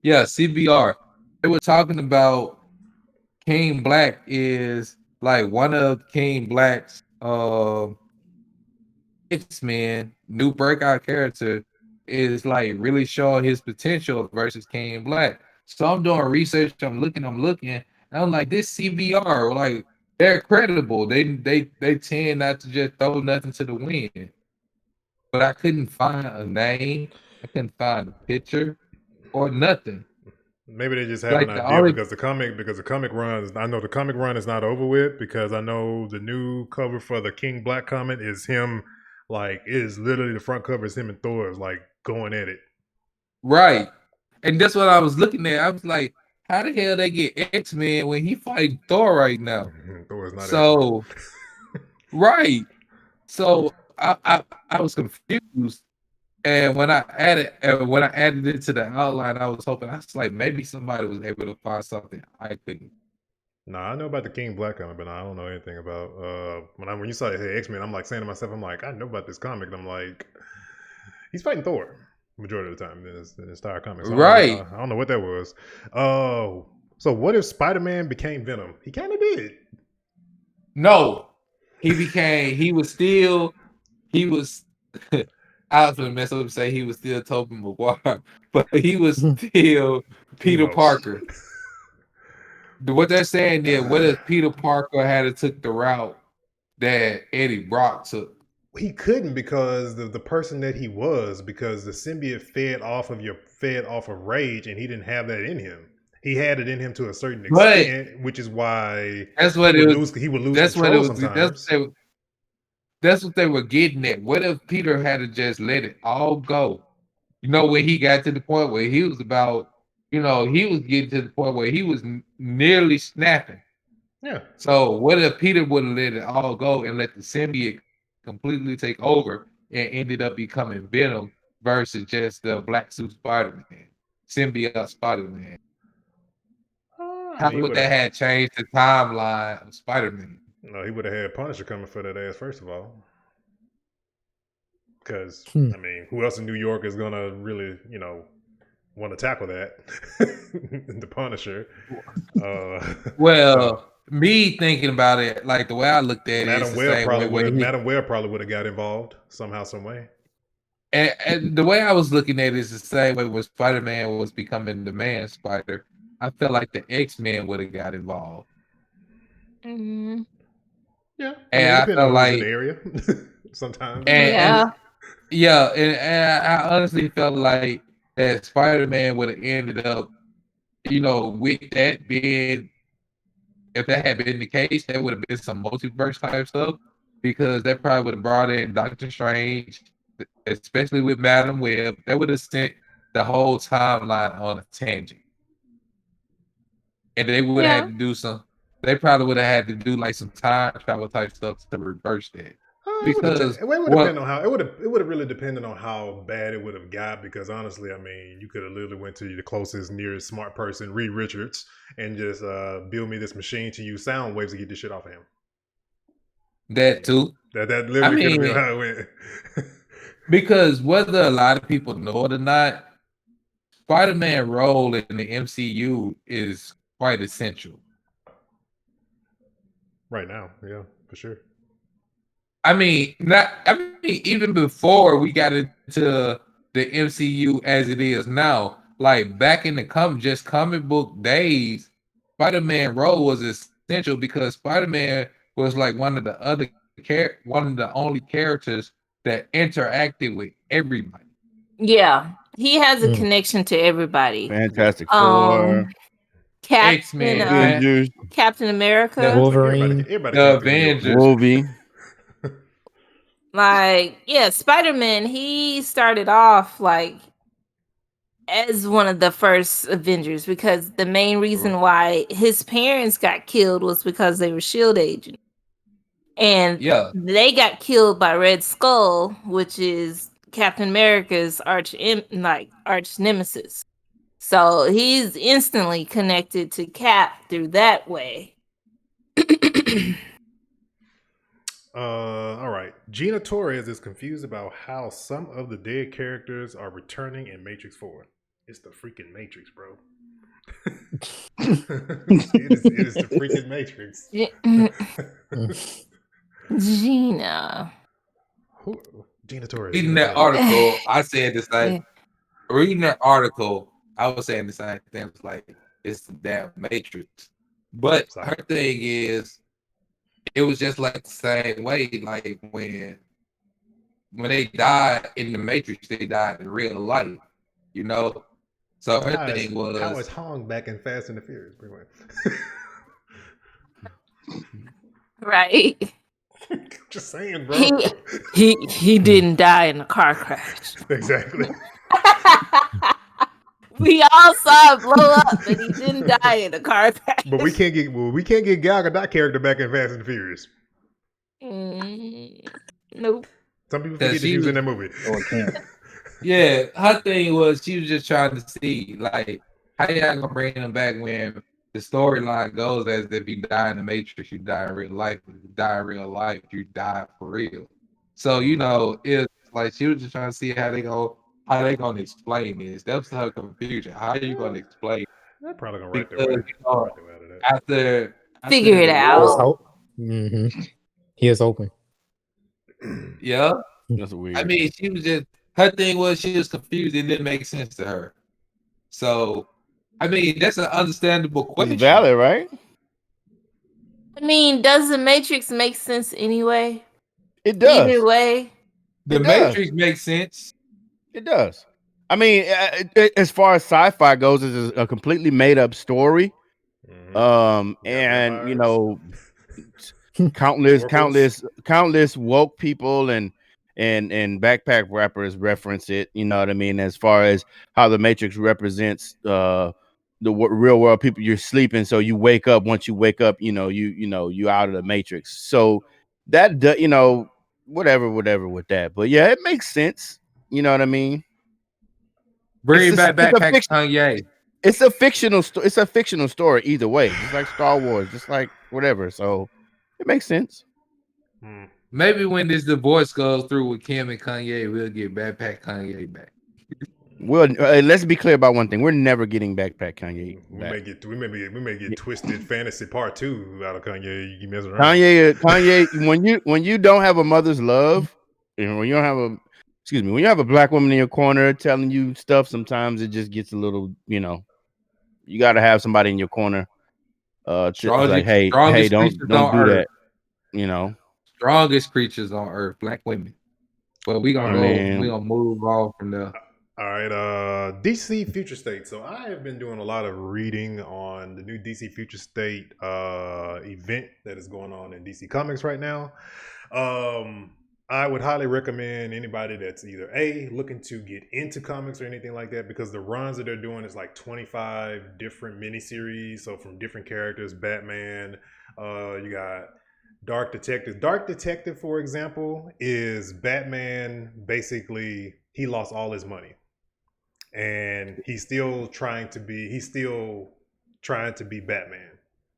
Yeah, CBR. They were talking about King Black is like one of King Black's X-Men new breakout character is like really showing his potential versus King Black. So I'm doing research. I'm looking. And I'm like, this CBR, like they're credible. They tend not to just throw nothing to the wind. But I couldn't find a name. I couldn't find a picture or nothing. Maybe they just have an idea because the comic runs. I know the comic run is not over with because I know the new cover for the King Black comic is him. Like it is literally the front cover is him and Thor is like going at it. Right, and that's what I was looking at. I was like, how the hell they get X-Men when he fighting Thor right now? Thor is not so right. So I was confused. And when I added it to the outline, I was hoping I was like maybe somebody was able to find something I couldn't. Nah, I know about the King Black comic, but I don't know anything about when you saw X-Men, I'm like saying to myself, I'm like, I know about this comic, and I'm like, he's fighting Thor majority of the time in his entire comic. So right. I don't know what that was. Oh, so what if Spider-Man became Venom? He kind of did. No, he was. I was gonna mess up and say he was still Tobey Maguire, but he was still Peter Parker. What they're saying is, what if Peter Parker had took the route that Eddie Brock took? He couldn't because the person that he was, because the symbiote fed off of rage, and he didn't have that in him. He had it in him to a certain extent, which is why he would lose control sometimes. That's what they were getting at. What if Peter had to just let it all go? You know, when he got to the point where he was about, he was getting to the point where he was nearly snapping. Yeah. So what if Peter would have let it all go and let the symbiote completely take over and ended up becoming Venom versus just the black suit Spider-Man, symbiote Spider-Man? How would that have changed the timeline of Spider-Man? No, he would have had Punisher coming for that ass, first of all. Because, I mean, who else in New York is going to really, want to tackle that? The Punisher. Me thinking about it, like the way I looked at Madam Web probably would have got involved somehow, some way. And the way I was looking at it is the same way when Spider-Man was becoming the Man Spider. I felt like the X-Men would have got involved. Mm-hmm. Yeah, and I felt like in the area sometimes. And I honestly felt like that Spider-Man would have ended up, with that being, if that had been the case, that would have been some multiverse type stuff, because that probably would have brought in Doctor Strange, especially with Madam Web. That would have sent the whole timeline on a tangent. And they would have had to do they probably would have had to do like some time travel type stuff to reverse that. Because it would depend on how it would have really depended on how bad it would have got. Because honestly, I mean, you could have literally went to the closest, nearest smart person, Reed Richards, and just build me this machine to use sound waves to get this shit off of him. That too. That literally could have been how it went. Because whether a lot of people know it or not, Spider-Man role in the MCU is quite essential. Right now, yeah, for sure. I mean, even before we got into the MCU as it is now, like back in the comic book days, Spider-Man role was essential because Spider-Man was like one of the only characters that interacted with everybody. Yeah, he has a connection to everybody. Fantastic Four, Captain America, Wolverine, the Avengers, Wolverine. Like, yeah, Spider-Man, he started off like as one of the first Avengers because the main reason why his parents got killed was because they were S.H.I.E.L.D. agents. And they got killed by Red Skull, which is Captain America's arch nemesis. So he's instantly connected to Cap through that way. All right. Gina Torres is confused about how some of the dead characters are returning in Matrix 4. It's the freaking Matrix, bro. it is the freaking Matrix. Gina. Gina Torres. Reading that article, I said the same. Reading that article, I was saying the same thing. It's like, it's the damn Matrix. But her thing is, it was just like the same way, like when they died in the Matrix, they died in real life, So her thing was how is Hong back in Fast and the Furious? Right. Just saying, bro. He didn't die in a car crash. Exactly. We all saw it blow up, but he didn't die in a car crash. But we can't get Gal Gadot character back in Fast and the Furious. Nope. Some people forget that she was in that movie. Yeah, her thing was she was just trying to see like how y'all gonna bring him back when the storyline goes as if you die in the Matrix, you die in real life. If you die in real life, you die for real. So it's like she was just trying to see how they gonna explain this. That was her confusion. How are you gonna explain? They're probably gonna write their way. After figure it out. He is open. Yeah, that's weird. I mean, she was just her thing was she was confused. It didn't make sense to her. So, I mean, that's an understandable question. It's valid, right? I mean, does the Matrix make sense anyway? It does. Either way, the Matrix makes sense. It does. I mean, as far as sci-fi goes, it's a completely made-up story. And countless woke people and backpack rappers reference it. You know what I mean? As far as how the Matrix represents the real world, people, you're sleeping, so you wake up. Once you wake up, you out of the Matrix. So that whatever with that. But yeah, it makes sense. You know what I mean? Bring back Kanye. It's a fictional story either way, just like Star Wars, just like whatever. So it makes sense. Maybe when this divorce goes through with Kim and Kanye, we'll get Backpack Kanye back. Well, let's be clear about one thing: we're never getting Backpack Kanye. We may get Twisted Fantasy Part 2 out of Kanye. You mess around. Kanye, when you don't have a mother's love, and when you have a black woman in your corner telling you stuff, sometimes it just gets a little, you got to have somebody in your corner. Like, hey, don't do that. Strongest creatures on earth, black women. But we gonna move on from there. All right, DC Future State. So I have been doing a lot of reading on the new DC Future State event that is going on in DC Comics right now. I would highly recommend anybody that's either looking to get into comics or anything like that, because the runs that they're doing is like 25 different miniseries. So from different characters, Batman, you got Dark Detective. Dark Detective, for example, is Batman. Basically, he lost all his money, and he's still trying to be Batman.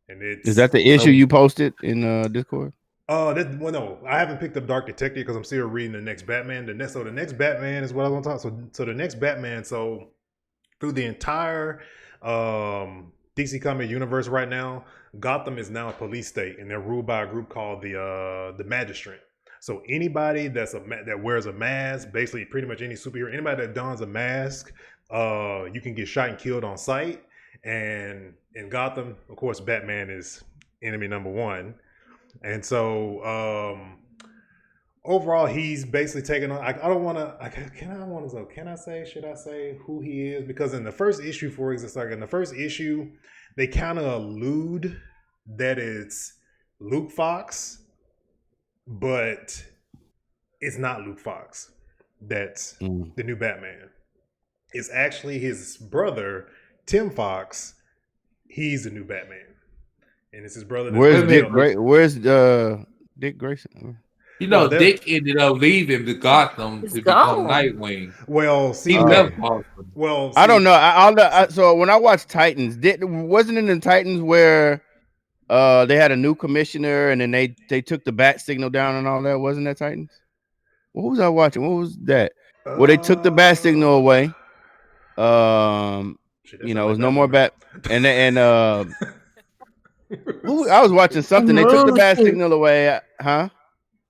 And is that the issue you posted in Discord? No, I haven't picked up Dark Detective because I'm still reading the next Batman. The next Batman is what I want to talk. So the next Batman. So through the entire DC Comics universe right now, Gotham is now a police state, and they're ruled by a group called the Magistrate. So anybody that wears a mask, basically pretty much any superhero, anybody that dons a mask, you can get shot and killed on sight. And in Gotham, of course, Batman is enemy number one. And so overall, he's basically taken on. Should I say who he is? Because in the first issue, they kind of allude that it's Luke Fox, but it's not Luke Fox. That's the new Batman. It's actually his brother, Tim Fox. He's the new Batman. And it's his brother. Where's Dick Grayson? Dick ended up leaving the Gotham to become Nightwing. Well, see, he left. I don't know. So when I watched Titans, wasn't it in Titans where they had a new commissioner and then they took the bat signal down and all that? Wasn't that Titans? What was I watching? What was that? Well, they took the bat signal away. It was no more bat, and I was watching something. They took the bat signal away, huh?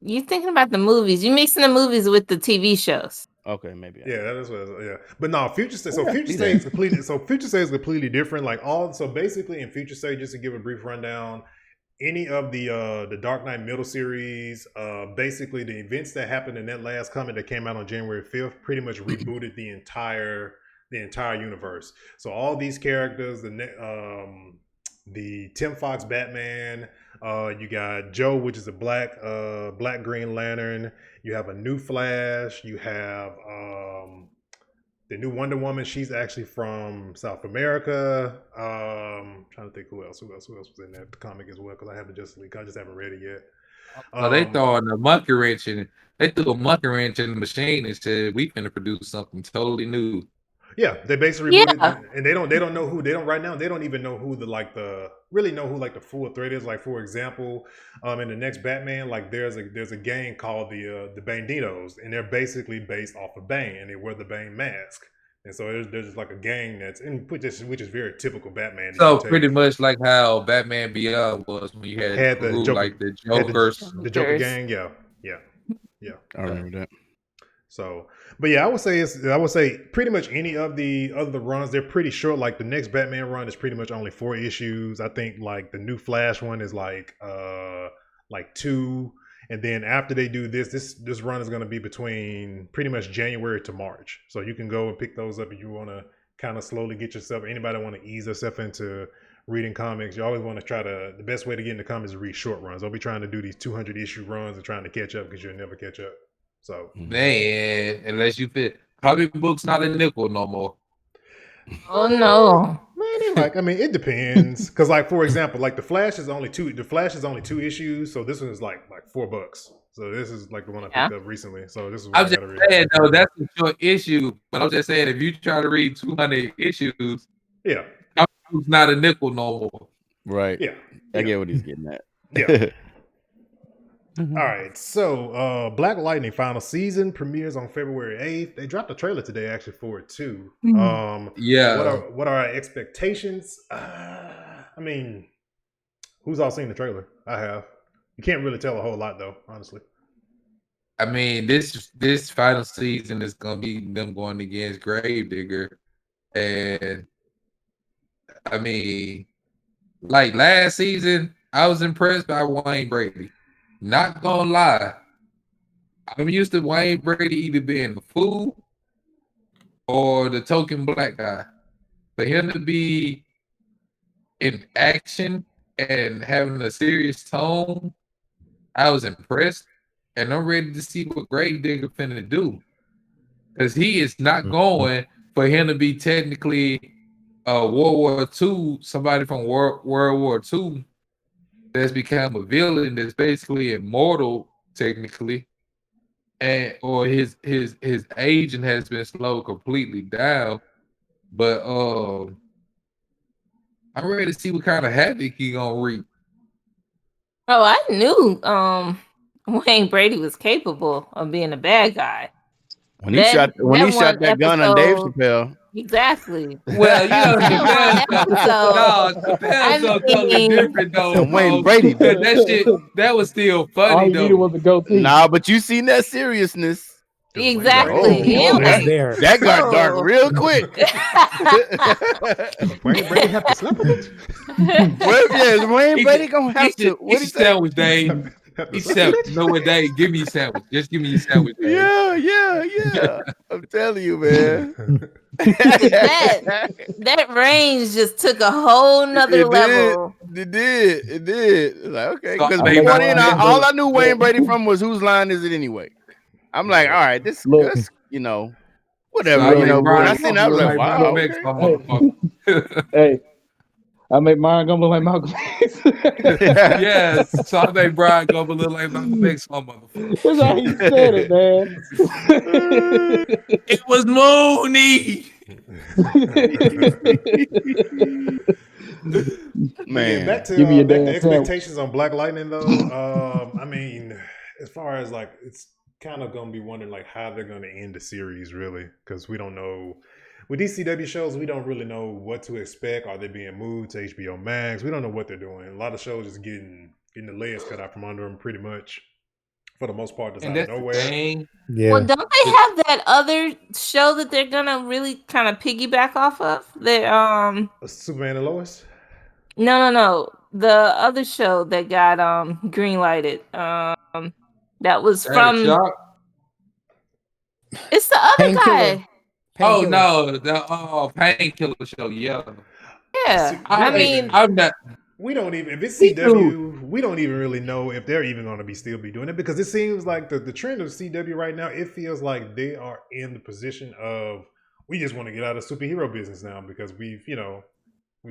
You thinking about the movies? You mixing the movies with the TV shows? Okay, maybe. That is what. Yeah, but no, Future State. So Future State is completely. So Future State is completely different. So basically, in Future State, just to give a brief rundown, any of the Dark Knight middle series, basically the events that happened in that last comic that came out on January 5th, pretty much rebooted the entire the entire universe. So all these characters, the Tim Fox Batman, you got Joe, which is a black Green Lantern. You have a new Flash. You have the new Wonder Woman. She's actually from South America. Trying to think who else was in that comic as well, because I haven't I just haven't read it yet. They throwing a monkey wrench in it. They threw a monkey wrench in the machine and said, "We finna produce something totally new." Yeah, they basically rebooted it, and they don't know who right now. They don't even know who really know who the full threat is. Like, for example, in the next Batman, like there's a gang called the Banditos, and they're basically based off of Bane, and they wear the Bane mask. And so there's like a gang which is very typical Batman. So pretty much like how Batman Beyond was when you had the Joker, like the Jokers, the Joker gang. Yeah. I remember that. So, but yeah, I would say pretty much any of the runs, they're pretty short. Like the next Batman run is pretty much only 4 issues. I think like the new Flash one is like 2. And then after they do this run is going to be between pretty much January to March. So you can go and pick those up if you want to kind of slowly get yourself, anybody want to ease themselves into reading comics. You always want to the best way to get into comics is read short runs. Don't be trying to do these 200 issue runs and trying to catch up, because you'll never catch up. So, man, unless you fit, comic books not a nickel no more. Oh no, man! It depends. Because, like, for example, like the Flash is only 2 issues, so this one is like $4. So this is like the one I picked up recently. So this is what I'm just saying though, that's a short issue. But I'm just saying, if you try to read 200 issues, yeah, it's not a nickel no more. Right. Yeah, I get what he's getting at. Yeah. All right, so Black Lightning final season premieres on February 8th. They dropped a trailer today actually for it too. Yeah. What are our expectations? Who's all seen the trailer? I have. You can't really tell a whole lot though, honestly. This final season is gonna be them going against Gravedigger, and like last season, I was impressed by Wayne Brady. Not gonna lie, I'm used to Wayne Brady either being the fool or the token black guy. For him to be in action and having a serious tone, I was impressed, and I'm ready to see what Gravedigger finna do. Because he is not going for him to be technically World War II, somebody from World War II that's become a villain that's basically immortal technically, or his aging has been slowed completely down. But I'm ready to see what kind of havoc he gonna reap. Oh, I knew Wayne Brady was capable of being a bad guy. When he shot that gun on Dave Chappelle. Exactly. Well, Chappelle's totally different though. Wayne Brady, that was still funny though. Was a go-to. Nah, but you seen that seriousness. Exactly. There. That got dark real quick. Wayne Brady have to slap him. Is Wayne Brady gonna have to? What he said was Dave. He said, "No, Dave, give me a sandwich. Just give me a sandwich." Dave. Yeah. I'm telling you, man. that range just took a whole nother level. It did. Like, okay, because all I knew Wayne Brady from was Whose Line Is It Anyway? I'm like, all right, this whatever. When I seen that, I was like, wow. Okay. Hey. I made Brian Gumble like Malcolm X. Yes, so I made Brian Gumble look like Malcolm X. Motherfucker. That's how he said it, man. It was Mooney. Man, back to the expectations on Black Lightning though. As far as like, it's kind of gonna be wondering like how they're gonna end the series really, because we don't know. With these CW shows, we don't really know what to expect. Are they being moved to HBO Max? We don't know what they're doing. A lot of shows just getting the legs cut out from under them pretty much. For the most part, that's out of nowhere. Yeah. Well, don't they have that other show that they're gonna really kind of piggyback off of? Superman and Lois? No. The other show that got green lighted. That was from. It's the other guy. Oh no, the Painkiller show. Yeah. I mean, I'm not. We don't even, if it's CW, we don't even really know if they're even going to still be doing it, because it seems like the trend of CW right now, it feels like they are in the position of, we just want to get out of superhero business now because we've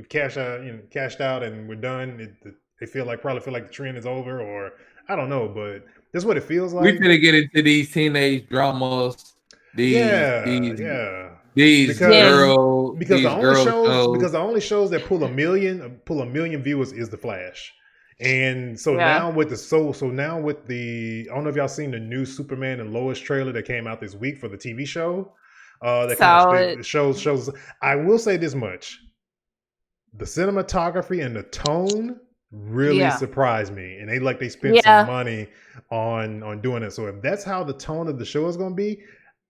cashed out and we're done. They probably feel like the trend is over, or I don't know, but that's what it feels like. We're gonna get into these teenage dramas. These girls. Because the only shows that pull a million viewers is The Flash. And so now with the I don't know if y'all seen the new Superman and Lois trailer that came out this week for the TV show. Shows. I will say this much: the cinematography and the tone really surprised me, and they spent some money on doing it. So if that's how the tone of the show is going to be,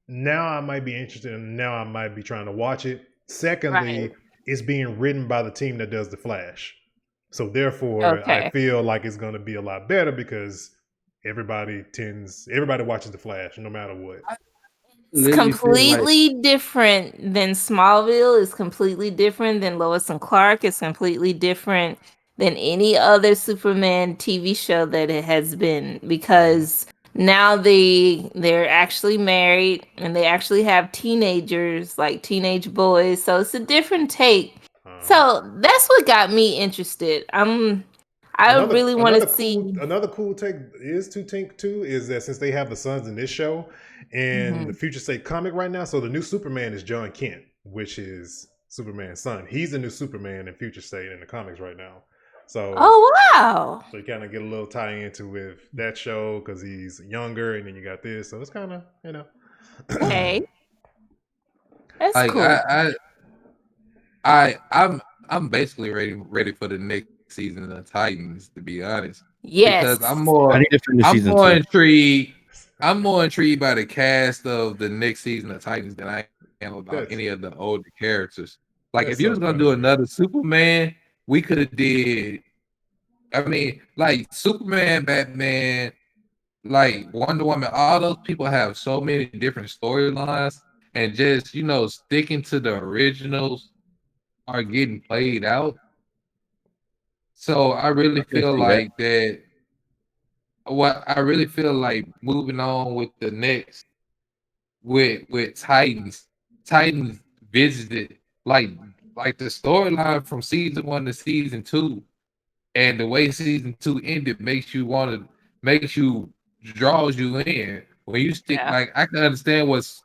now I might be interested, and now I might be trying to watch it. Secondly, it's being written by the team that does The Flash. So therefore, I feel like it's going to be a lot better because everybody watches The Flash no matter what. It's completely different than Smallville. It's completely different than Lois and Clark. It's completely different than any other Superman TV show that it has been, because now they're actually married and they actually have teenagers, like teenage boys. So it's a different take. So that's what got me interested. I really want to see. Another cool take is that since they have the sons in this show and the Future State comic right now, so the new Superman is John Kent, which is Superman's son. He's the new Superman in Future State in the comics right now. So wow! So you kind of get a little tie into with that show because he's younger, and then you got this. So it's kind of Okay, that's cool. I'm basically ready for the next season of Titans, to be honest. Yes, because I'm more intrigued. I'm more intrigued by the cast of the next season of Titans than I am about any of the older characters. Like if you was gonna do another Superman, we could have did. I mean, like Superman, Batman, like Wonder Woman. All those people have so many different storylines, and just sticking to the originals are getting played out. So I really feel like that. What I really feel like moving on with the next with Titans. Titans visited like the storyline from season 1 to season 2, and the way season 2 ended draws you in. When you stick, like I can understand what's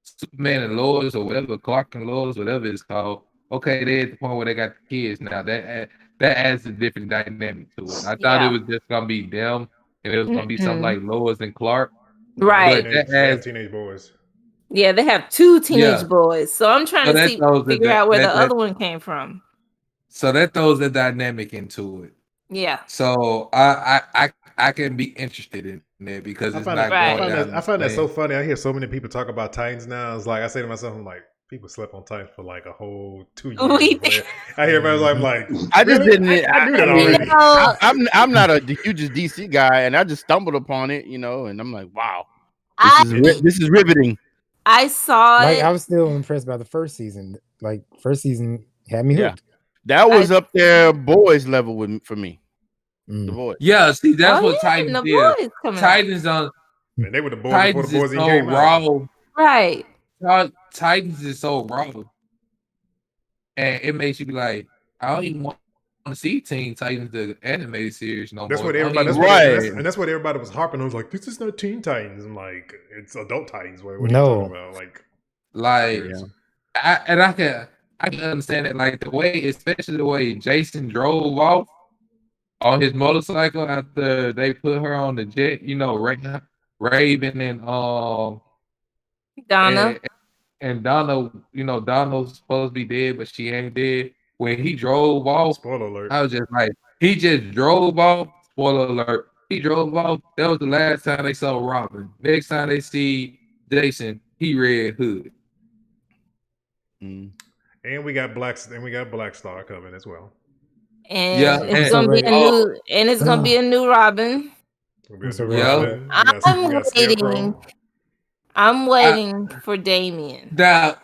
Superman and Lois or whatever, Clark and Lois, whatever it's called. Okay, they're at the point where they got the kids now. That adds a different dynamic to it. I thought it was just gonna be them, and it was gonna be something like Lois and Clark. Right. But they have teenage boys. Yeah, they have 2 teenage boys. So I'm trying to figure out where the other one came from. So that throws the dynamic into it. Yeah. So I can be interested in that because it's not going down. I find that so funny. I hear so many people talk about Titans now. It's like I say to myself, I'm like, people slept on Titans for like a whole 2 years. I hear everybody like, I just didn't. I knew that already. I'm not a hugest DC guy, and I just stumbled upon it, and I'm like, wow, this is riveting. I saw it. I was still impressed by the first season. Like first season had me hooked. That was up there, boys level for me. The boys. Yeah, see, that's what Titans did. Titans on. Man, they were the boys before the boys even came out. Right. Titans is so raw, and it makes you be like, I don't even want to see Teen Titans, the animated series, no more. That's what everybody. And that's what everybody was harping on. Was like, this is not Teen Titans. I'm like, it's Adult Titans. What are you talking about? I can understand it. Like especially the way Jason drove off on his motorcycle after they put her on the jet. Raven and Donna. And Donna, Donna's supposed to be dead, but she ain't dead. When he drove off, spoiler alert. I was just like, he just drove off. Spoiler alert. He drove off. That was the last time they saw Robin. Next time they see Jason, he Red Hood. And we got Black Star coming as well. And it's gonna be a new Robin. I'm waiting. I'm waiting for Damien. Now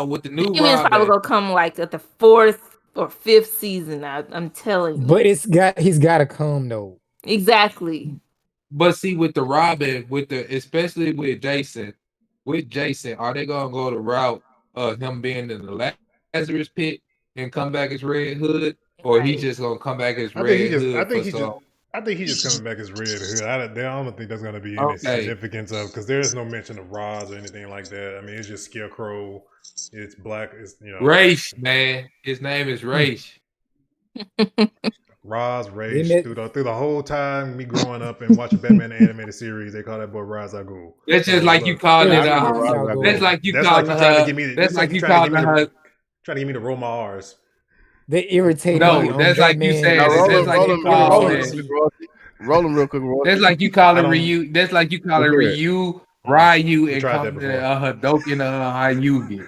with the new Damien's probably gonna come like at the 4th or 5th season. I'm telling you. But he's got to come though. Exactly. But see, with the Robin, especially with Jason, are they gonna go the route of him being in the Lazarus pit and come back as Red Hood, or he just gonna come back as Red Hood? I think he's just coming back as Red Hood. I don't think there's going to be any significance of, because there is no mention of Roz or anything like that. I mean, it's just Scarecrow. It's Black. It's Raish, man. His name is Raish. Ra's Raish through the whole time me growing up and watching Batman the animated series, they call that boy Ra's al Ghul. That's just like you calling it. That's like you calling her. That's like you calling her. Trying to get me to roll my R's. They irritate me. No, that's like you said. That's like you calling roll him real quick. That's like you calling Ryu. That's like you calling Ryu, Ryu, and calling her Hadoken Hayugi.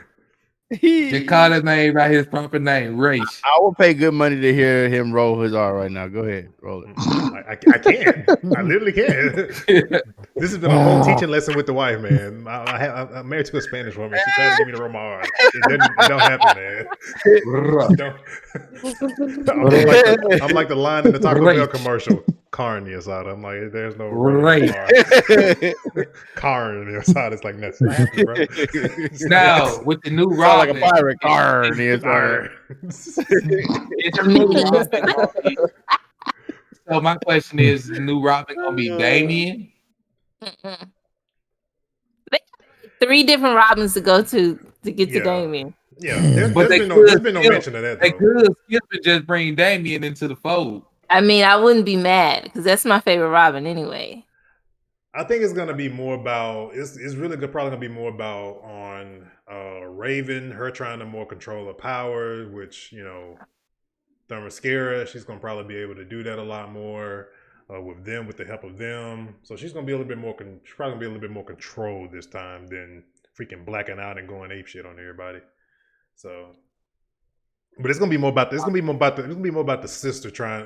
Just call his name by his proper name, Raish. I will pay good money to hear him roll his R right now. Go ahead, roll it. I can. I literally can. This has been a whole teaching lesson with the wife, man. I'm married to a Spanish woman. She tried to get me to roll my R. It don't happen, man. I'm like the line in the Taco Bell commercial. Carne asada. I'm like, there's no Carne asada. It's like that's bro. Now with the new Robin, like a pirate. Carne asada. So my question is, the new Robin gonna be Damien? 3 different Robins to go to get to Damien. Yeah, there's been no mention of that. They could just bring Damien into the fold. I mean, I wouldn't be mad because that's my favorite Robin anyway. I think it's gonna be more about it's really probably gonna be more about on Raven, her trying to more control her power, which Themyscira, she's gonna probably be able to do that a lot more with the help of them. So she's gonna be a little bit more controlled this time than freaking blacking out and going ape shit on everybody. So. But it's gonna be more about the sister trying,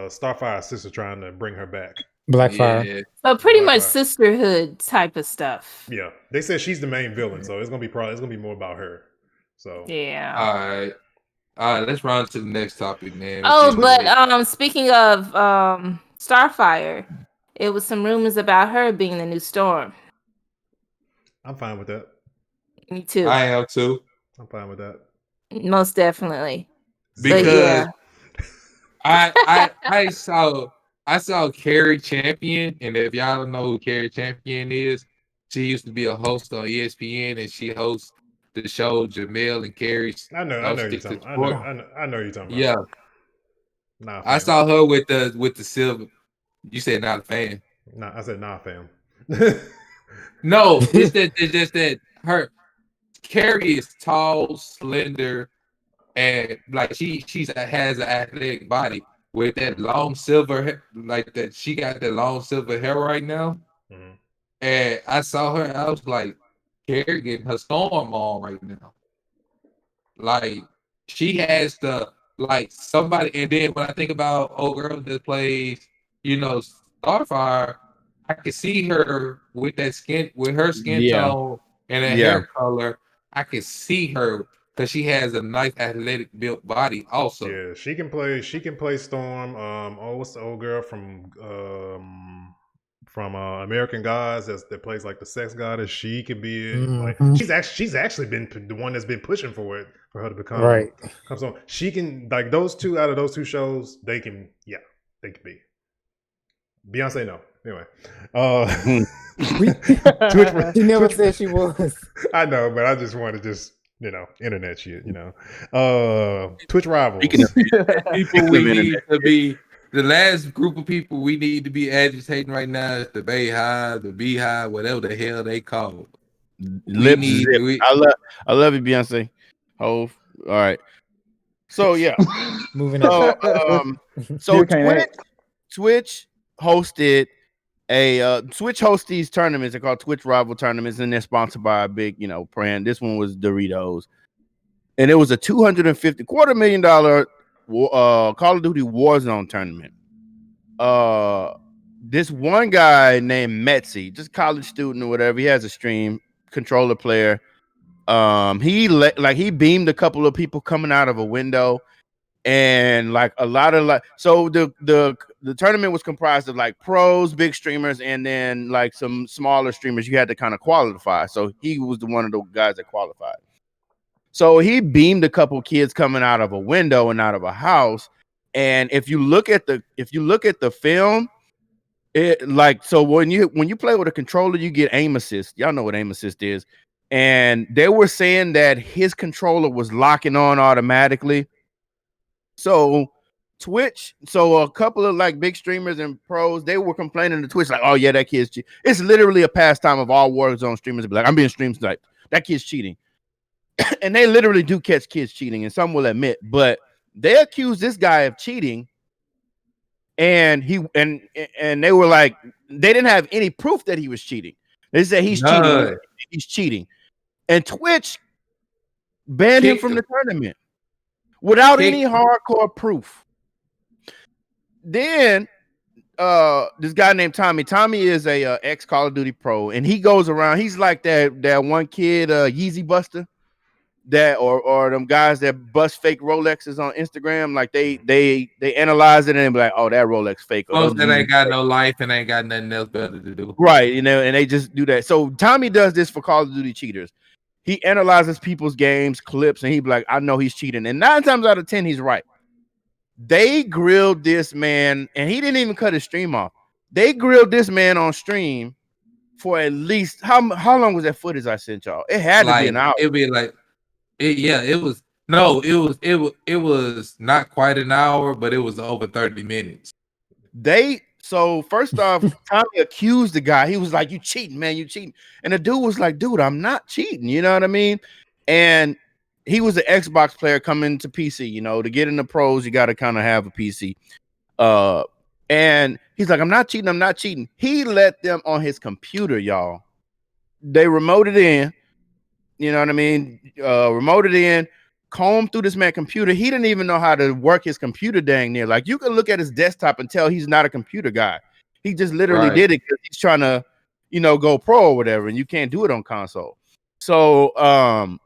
Starfire's sister trying to bring her back. Blackfire. Yeah. So pretty much sisterhood type of stuff. Yeah, they said she's the main villain, so it's gonna be more about her. So yeah. All right. Let's run to the next topic, man. But speaking of Starfire, it was some rumors about her being the new Storm. I'm fine with that. Me too. I am too. I'm fine with that. Most definitely. Because I saw Carrie Champion, and if y'all don't know who Carrie Champion is, she used to be a host on ESPN, and she hosts the show Jamel and Carrie's. I know you're talking about. Yeah. I saw her with the silver. You said not a fan. No, I said nah, fam. No, it's just that her Carrie is tall, slender, and like she has an athletic body with that long silver hair, like that. She got that long silver hair right now. Mm-hmm. And I saw her, and I was like, Carrie getting her Storm on right now. Like she has somebody. And then when I think about old girl that plays, Starfire, I can see her with her skin tone and her hair color. I can see her because she has a nice athletic built body also. Yeah, she can play Storm. What's the old girl from American Gods that plays like the sex goddess? She could be like she's actually been the one that's been pushing for it for her to become right. Comes on. She can like those two out of those 2 shows, they can be. Beyonce, no. Anyway, she never said she was. I know, but I just want to internet shit. Twitch rivals. People we need to be the last group of people we need to be agitating right now is the Bayhive, the Beehive, whatever the hell they call. I love you, Beyonce. Oh, all right. So yeah, moving on. So Twitch hosted Twitch hosts these tournaments. They're called Twitch Rival Tournaments, and they're sponsored by a big, brand. This one was Doritos, and it was a $250,000 Call of Duty Warzone tournament. this one guy named Metzi, just college student or whatever. He has a stream controller player. He beamed a couple of people coming out of a window, and like a lot of so the tournament was comprised of like pros, big streamers, and then like some smaller streamers you had to kind of qualify. So he was one of the guys that qualified. So he beamed a couple kids coming out of a window and out of a house. And if you look at the film, it like, so when you play with a controller, you get aim assist. Y'all know what aim assist is. And they were saying that his controller was locking on automatically. So Twitch, so a couple of like big streamers and pros, they were complaining to Twitch like, oh yeah, that kid's cheating. It's literally a pastime of all Warzone streamers to be like, I'm being streamed tonight. That kid's cheating. And they literally do catch kids cheating, and some will admit, but they accuse this guy of cheating, and they were like, they didn't have any proof that he was cheating. They said he's cheating, and Twitch banned him from the tournament without any hardcore proof. Then this guy named Tommy. Tommy is a ex Call of Duty pro, and he goes around. He's like that one kid, Yeezy Buster. That or them guys that bust fake Rolexes on Instagram, like they analyze it and be like, oh, that Rolex fake. Most that ain't got no life and ain't got nothing else better to do. Right, and they just do that. So Tommy does this for Call of Duty cheaters. He analyzes people's games, clips, and he be like, I know he's cheating. And 9 times out of 10, he's right. They grilled this man, and he didn't even cut his stream off. They grilled this man on stream for at least how long was that footage I sent y'all? It had to be an hour. It'd be like. It was not quite an hour, but it was over 30 minutes. So first off, Tommy accused the guy. He was like, you cheating, man, you cheating. And the dude was like, dude, I'm not cheating. You know what I mean? And he was an Xbox player coming to PC, to get in the pros, you got to kind of have a PC. And he's like, I'm not cheating. He let them on his computer, y'all. They remoted in. You know what I mean? Remoted in, combed through this man's computer. He didn't even know how to work his computer dang near. Like, you can look at his desktop and tell he's not a computer guy. He just literally did it because he's trying to, go pro or whatever, and you can't do it on console. So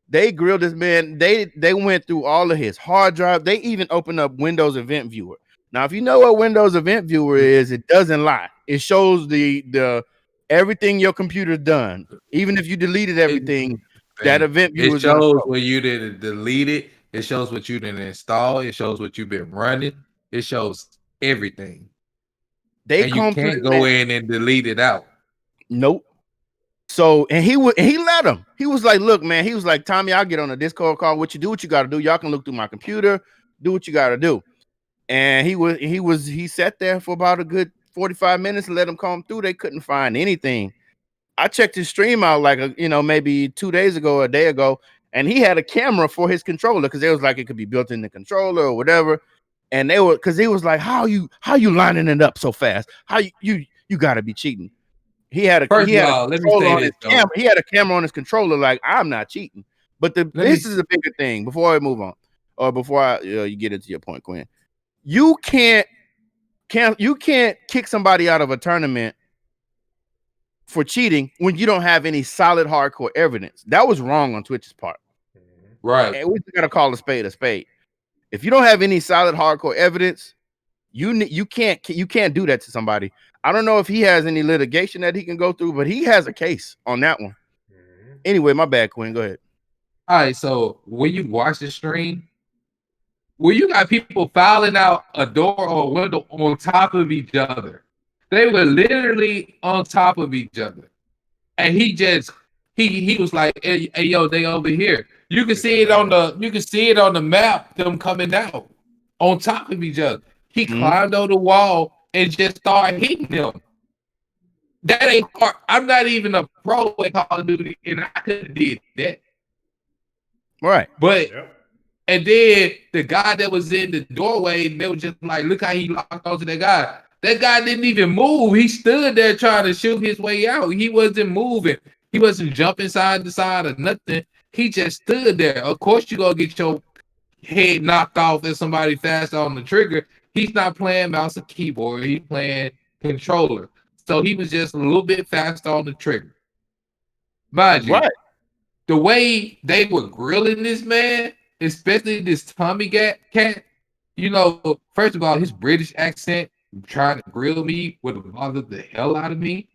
they grilled this man. They went through all of his hard drive. They even opened up Windows Event Viewer. Now, if you know what Windows Event Viewer is, it doesn't lie. It shows the everything your computer's done, even if you deleted everything. That event viewer shows where you didn't delete it. It shows what you didn't install. It shows what you've been running. It shows everything. You can't go in and delete it out. Nope. So and he let him. He was like, look, man. He was like, Tommy, I'll get on a Discord call. What you got to do. Y'all can look through my computer. Do what you got to do. And he sat there for about a good 45 minutes and let him come through. They couldn't find anything. I checked his stream out like maybe 2 days ago, a day ago, and he had a camera for his controller because it was like it could be built in the controller or whatever. And they were because he was like, how you lining it up so fast? How you got to be cheating? He had a camera on his controller. Like, I'm not cheating. But this is a bigger thing. Before I move on, or before you get into your point, Quinn, you can't kick somebody out of a tournament for cheating when you don't have any solid hardcore evidence. That was wrong on Twitch's part. Right. And we just gotta call a spade a spade. If you don't have any solid hardcore evidence, you can't do that to somebody. I don't know if he has any litigation that he can go through, but he has a case on that one. Anyway, my bad, Quinn. Go ahead. All right. So when you watch the stream, where you got people filing out a door or a window on top of each other. They were literally on top of each other. And he was like, hey yo, they over here. You can see it on the map, them coming out on top of each other. He climbed on the wall and just started hitting them. That ain't hard. I'm not even a pro at Call of Duty, and I could have did that. Right. But and then the guy that was in the doorway, they were just like, look how he locked onto that guy. That guy didn't even move. He stood there trying to shoot his way out. He wasn't moving. He wasn't jumping side to side or nothing. He just stood there. Of course, you're going to get your head knocked off if somebody fast on the trigger. He's not playing mouse and keyboard. He's playing controller. So he was just a little bit faster on the trigger. Mind you, the way they were grilling this man, especially this Tommy cat, you know, first of all, his British accent trying to grill me would have bothered the hell out of me.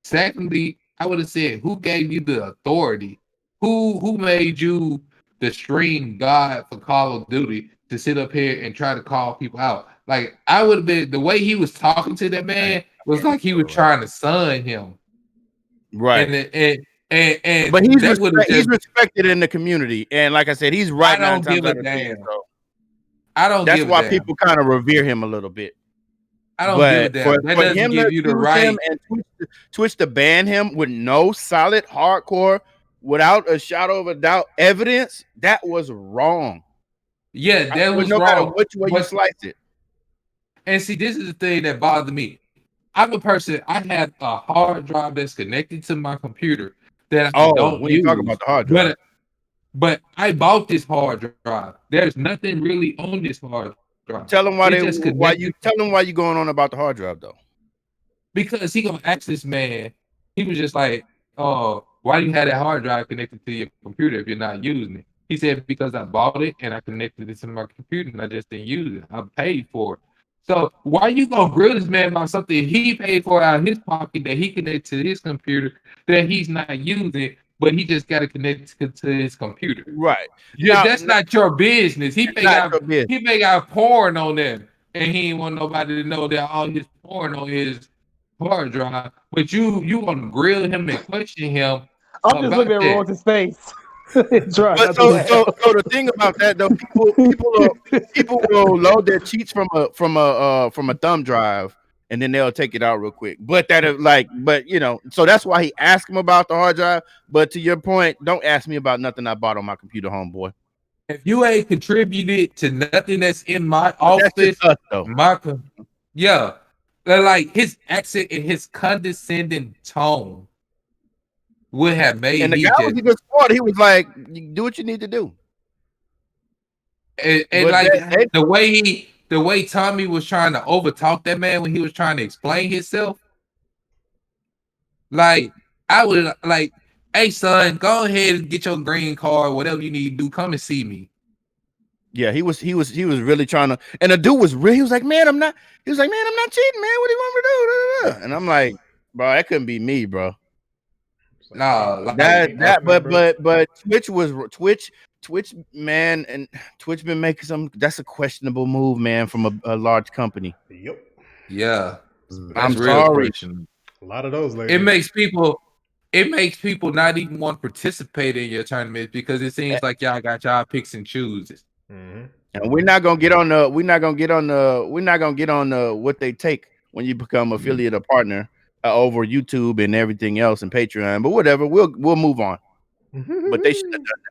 Secondly, I would have said, who gave you the authority? Who made you the stream god for Call of Duty to sit up here and try to call people out? Like, I would have been, the way he was talking to that man was like he was trying to son him. Right. And but he's respected in the community. And like I said, he's right. I don't give a damn. I don't That's give why a damn. people kind of revere him a little bit. I don't give a damn. That doesn't give you the right. And Twitch to ban him with no solid hardcore, without a shadow of a doubt evidence, that was wrong. Yeah, that was no wrong. Matter which way you slice it. And see, this is the thing that bothered me. I'm a person, I had a hard drive that's connected to my computer that I don't when you talk about the hard drive. But I bought this hard drive. There's nothing really on this hard drive. Tell them why you going on about the hard drive though. Because he gonna ask this man, he was just like, oh, why do you have that hard drive connected to your computer if you're not using it? He said, because I bought it and I connected it to my computer and I just didn't use it. I paid for it. So why you gonna grill this man about something he paid for out of his pocket that he connected to his computer that he's not using, but he just got to connect to his computer? Right. Yeah, that's not your business. He may got porn on there, and he ain't want nobody to know that all his porn on his hard drive. But you want to grill him and question him. I'm just looking at Rose's face. So the thing about that though, people will load their cheats from a thumb drive and then they'll take it out real quick. But so that's why he asked him about the hard drive. But to your point, don't ask me about nothing I bought on my computer, homeboy. If you ain't contributed to nothing that's in my office, like his accent and his condescending tone would have made and the guy was a good sport. He was like, "Do what you need to do." And like the way Tommy was trying to overtalk that man when he was trying to explain himself, like I would like, "Hey son, go ahead and get your green card, whatever you need to do. Come and see me." Yeah, he was really trying to, and the dude was real. He was like, "Man, I'm not." He was like, "Man, I'm not cheating, man. What do you want me to do?" And I'm like, "Bro, that couldn't be me, bro." No, but Twitch, man, and Twitch been making some. That's a questionable move, man, from a large company. Yep. Yeah, I'm sorry. A lot of those. Ladies. It makes people not even want to participate in your tournament because it seems like y'all got y'all picks and chooses. Mm-hmm. And we're not gonna get on the what they take when you become affiliate or partner. Over YouTube and everything else and Patreon, but whatever, we'll move on. But they should have done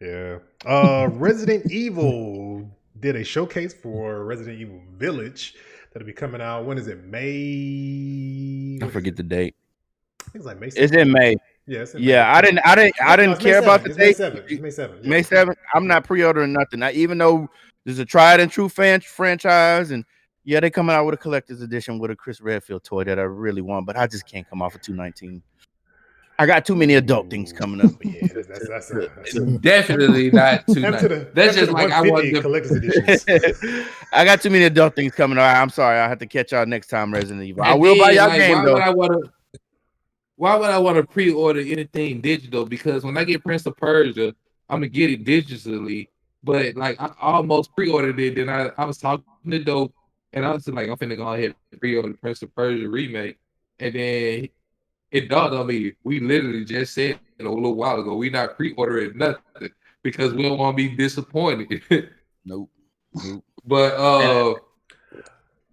that. Yeah. Resident Evil did a showcase for Resident Evil Village that'll be coming out. When is it? May? I forget the date. I think it's like May 7th. It's in May. Yeah, it's in May. I didn't care about the date. It's May 7th. May 7th. I'm not pre-ordering nothing. Even though there's a tried and true franchise and yeah, they coming out with a collector's edition with a Chris Redfield toy that I really want, but I just can't come off of 219. I got too many adult things coming up. Yeah, that's definitely not 219. That's just like I want the collector's editions. I got too many adult things coming up. I'm sorry. I have to catch y'all next time, Resident Evil. I will buy y'all game though. Why would I want to pre-order anything digital? Because when I get Prince of Persia, I'm gonna get it digitally. But like I almost pre-ordered it, then I was talking to Dope. And I was like, I'm finna go ahead and pre-order the Prince of Persia remake. And then it dawned on me, we literally just said a little while ago, we not pre-ordering nothing because we don't want to be disappointed. Nope. But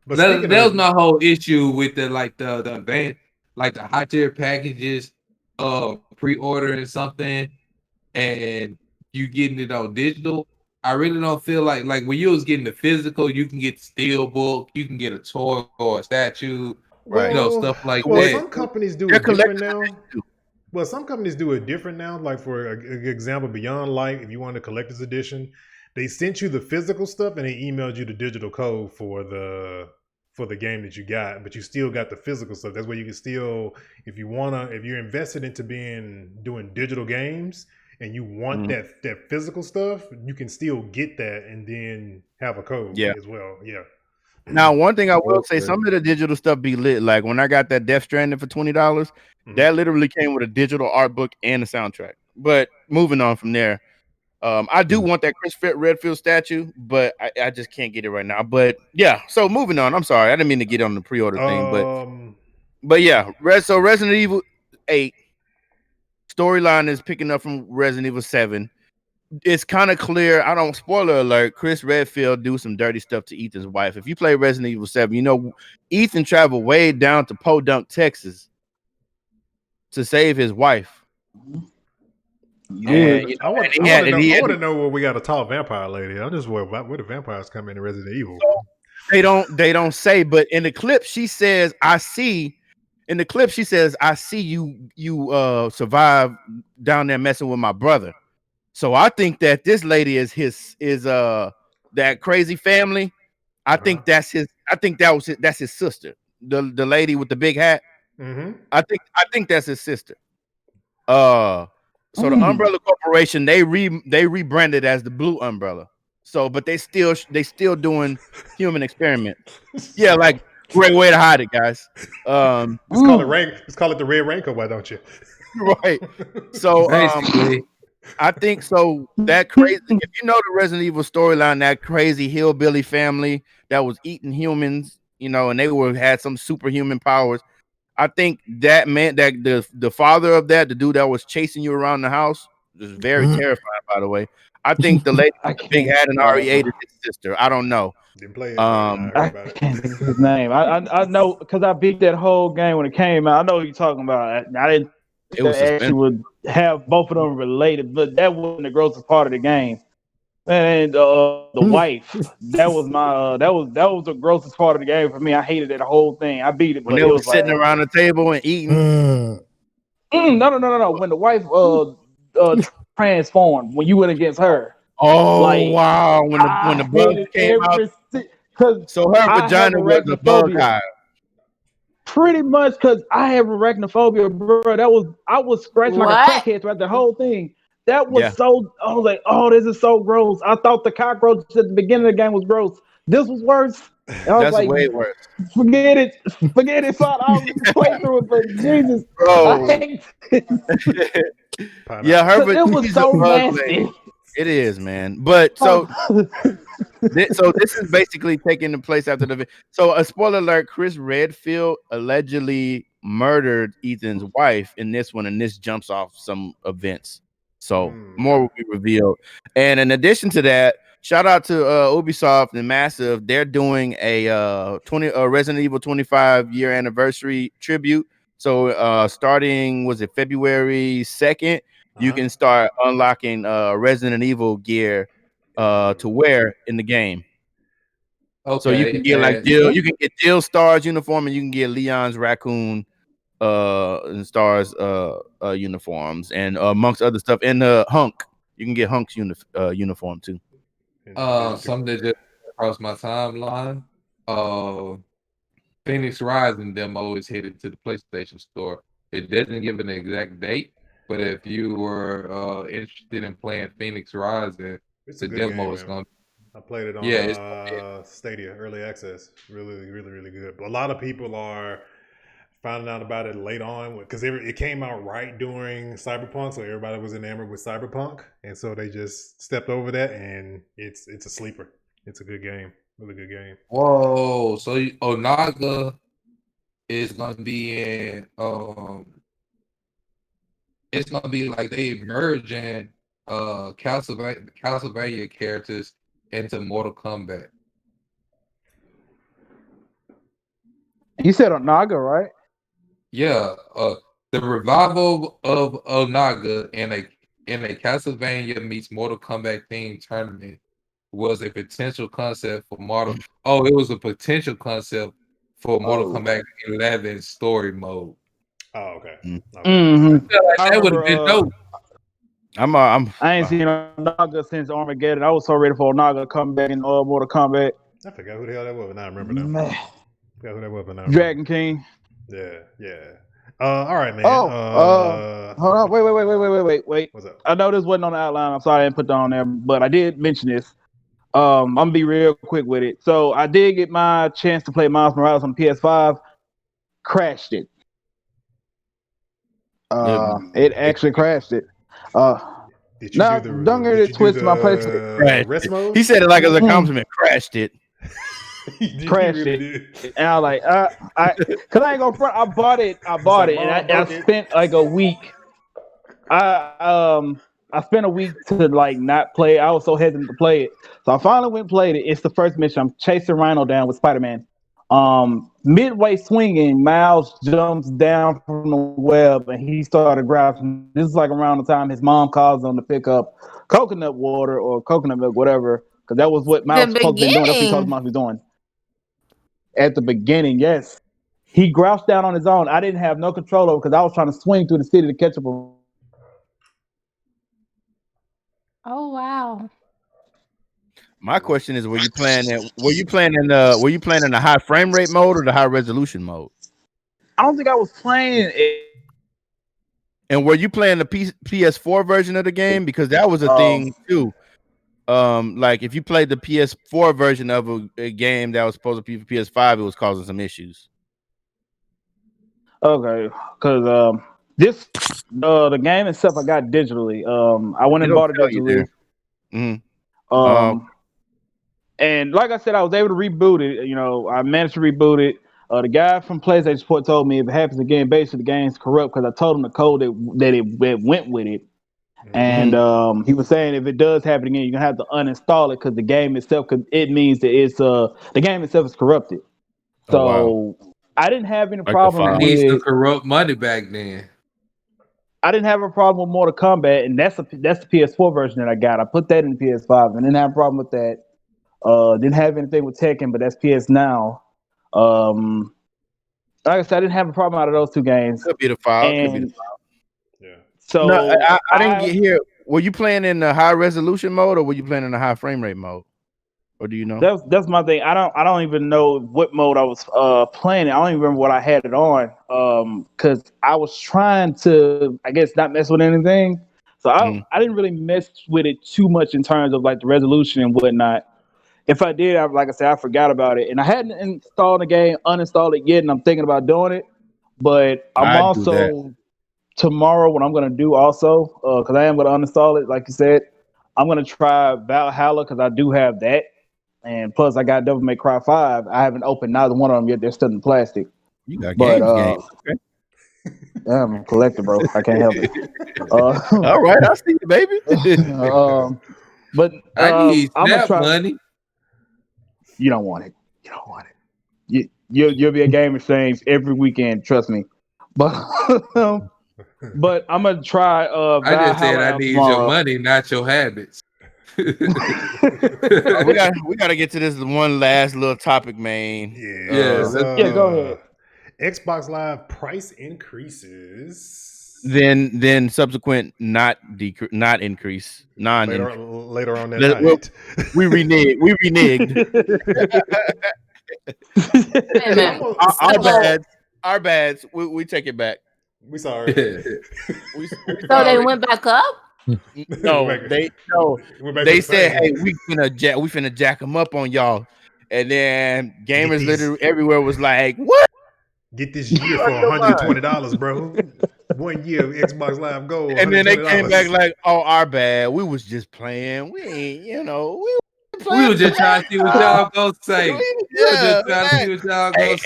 that was my whole issue with the event, like the high tier packages, pre-ordering something and you getting it on digital. I really don't feel like when you was getting the physical, you can get the steel book, you can get a toy or a statue, right? Stuff like that. Some companies do it different now. Well, some companies do it different now. Like for example, Beyond Light, if you want a collector's edition, they sent you the physical stuff and they emailed you the digital code for the for the game that you got, but you still got the physical stuff. That's where you can still, if you're invested into doing digital games and you want that physical stuff, you can still get that and then have a code as well. Yeah. Now, one thing I will say, some of the digital stuff be lit. Like when I got that Death Stranding for $20, that literally came with a digital art book and a soundtrack. But moving on from there, I do want that Chris Redfield statue, but I just can't get it right now. But yeah, so moving on. I'm sorry, I didn't mean to get on the pre-order thing, but yeah, so Resident Evil 8 storyline is picking up from Resident Evil 7. It's kind of clear. I don't spoiler alert. Chris Redfield do some dirty stuff to Ethan's wife. If you play Resident Evil 7, you know Ethan traveled way down to Podunk, Texas, to save his wife. Yeah, I want to know where we got a tall vampire lady. I'm just where the vampires come in Resident Evil. So they don't say, but in the clip she says, "I see." In the clip she says, "I see you survive down there messing with my brother." So I think that this lady is that crazy family. I think that's his. I think that's his sister. The lady with the big hat. I think that's his sister. So the Umbrella Corporation, they rebranded as the Blue Umbrella. So, but they still doing human experiments. Yeah, like great way to hide it, guys. Let's call it the Red Raincoat. Why don't you? Right. So I think so. That crazy. If you know the Resident Evil storyline, that crazy hillbilly family that was eating humans, and they had some superhuman powers. I think that meant that the father of that, the dude that was chasing you around the house, was very terrifying. By the way, I think the lady with the big hat and RE8 is his sister. I don't know. Didn't play it. I can't think of his name. I know because I beat that whole game when it came out. I know what you're talking about. I didn't. It was actually would have both of them related, but that wasn't the grossest part of the game. And the wife, that was the grossest part of the game for me. I hated that whole thing. I beat it, when they were sitting around the table and eating. No. When the wife transformed, when you went against her. Oh wow! When the bug came out, so her vagina was a bug hive. Pretty much, because I have arachnophobia, bro. I was scratching like a crackhead throughout the whole thing. That was so. I was like, "Oh, this is so gross." I thought the cockroach at the beginning of the game was gross. This was worse. That's like, way worse. Forget it. So I'll play through it, but Jesus, bro. I hate this. Yeah, it was so nasty. It is, man. But so this is basically taking the place after the. So a spoiler alert: Chris Redfield allegedly murdered Ethan's wife in this one, and this jumps off some events. So more will be revealed. And in addition to that, shout out to Ubisoft and Massive. They're doing a Resident Evil 25 year anniversary tribute. So starting February 2nd, you can start unlocking Resident Evil gear to wear in the game. Okay. So you can get you can get Jill Star's uniform, and you can get Leon's raccoon and Star's uniforms, and amongst other stuff. And Hunk, you can get Hunk's uniform too. Something that just crossed my timeline. Phoenix Rising demo is headed to the PlayStation Store. It doesn't give an exact date, but if you were interested in playing Phoenix Rising, the demo is going to. I played it on Stadia early access. Really, really, really good. But a lot of people are finding out about it late on because it came out right during Cyberpunk, so everybody was enamored with Cyberpunk, and so they just stepped over that, and it's a sleeper. It's a good game, really good game. Whoa! So Onaga is gonna be in. It's gonna be like they merging Castlevania characters into Mortal Kombat. You said Onaga, right? Yeah, the revival of Onaga in a Castlevania meets Mortal Kombat themed tournament was a potential concept for Mortal. Oh, it was a potential concept for Mortal Kombat 11 story mode. Oh, okay. That would have been dope. I ain't seen Onaga since Armageddon. I was so ready for Onaga to come back in Mortal Kombat. I forgot who the hell that was, and I remember now. That's what that weapon now. Dragon King. Yeah. All right, man. Hold on. Wait. What's up? I know this wasn't on the outline. I'm sorry I didn't put that on there, but I did mention this. I'm gonna be real quick with it. So I did get my chance to play Miles Morales on PS5. Crashed it. It actually crashed it. Did you don't get it twisted. My place. He said it like as a compliment. Crashed it. Crashed it. And I was like, cause I ain't gonna front. I bought it, and I spent like a week. I spent a week to like not play. I was so hesitant to play it, so I finally went and played it. It's the first mission. I'm chasing Rhino down with Spider-Man. Midway swinging, Miles jumps down from the web and he started growling. This is like around the time his mom calls him to pick up coconut water or coconut milk, whatever, because that was what Miles was supposed to be doing. That's what he told Miles was doing. At the beginning, yes. He grouched down on his own. I didn't have no control over because I was trying to swing through the city to catch up. Oh wow. My question is, were you playing in the high frame rate mode or the high resolution mode? I don't think I was playing it. And were you playing the PS4 version of the game? Because that was a thing too. Like if you played the PS4 version of a game that was supposed to be for PS5, it was causing some issues. Okay, because the game itself I got digitally. I went and bought it digitally. And like I said, I was able to reboot it. You know, I managed to reboot it. The guy from PlayStation Support told me if it happens again, basically the game's corrupt because I told him the code that it went with it. And he was saying if it does happen again, you're gonna have to uninstall it because the game itself, because it means that it's the game itself is corrupted. So I didn't have any problem with needs to corrupt money back then. I didn't have a problem with Mortal Kombat, and that's the PS4 version that I got. I put that in the PS5 and didn't have a problem with that. Didn't have anything with Tekken, but that's PS Now. Like I said, I didn't have a problem out of those two games. Could be the file. Yeah. So no, I didn't get here. Were you playing in the high resolution mode or were you playing in the high frame rate mode? Or do you know? That's my thing. I don't even know what mode I was playing. I don't even remember what I had it on. Because I was trying to, I guess, not mess with anything. So I didn't really mess with it too much in terms of like the resolution and whatnot. If I did, like I said, I forgot about it. And I hadn't installed the game, uninstalled it yet, and I'm thinking about doing it. But I'm also, tomorrow, what I'm going to do also, because I am going to uninstall it, like you said, I'm going to try Valhalla because I do have that. And plus, I got Devil May Cry 5. I haven't opened neither one of them yet. They're still in plastic. You got games. Okay. Yeah, I'm a collector, bro. I can't help it. All right, I see you, baby. But I need I'm gonna try money. You don't want it. You don't want it. You'll be a Game Exchange every weekend. Trust me. But I'm gonna try. I just said I need your money, not your habits. we gotta get to this one last little topic, man. Yeah, go ahead. Xbox Live price increases. Then subsequent not increase. Later on that night. We reneged. Our bads. We take it back. We sorry. So they went back up? No, they said, "Hey, we finna jack them up on y'all," and then gamers literally everywhere was like, "What? Get this year for $120, bro. 1 year of Xbox Live Gold." And then they came back like, "Oh, our bad. We was just playing. We ain't, we were just trying to see what y'all gonna say.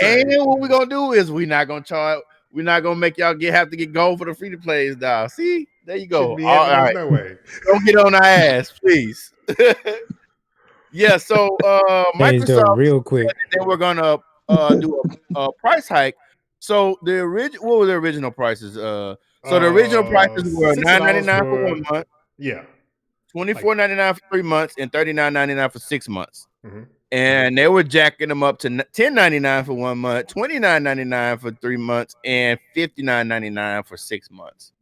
And what we gonna do is we're not gonna make y'all have to get gold for the free to plays now. See, there you go. All right, no way. Don't get on our ass, please. Yeah. So Microsoft real quick. They were gonna do a price hike. So what were the original prices? So the original prices were $9.99 for 1 month. Yeah. $24.99 for 3 months and $39.99 for 6 months. Mm-hmm. And they were jacking them up to $10.99 for 1 month, $29.99 for 3 months, and $59.99 for 6 months.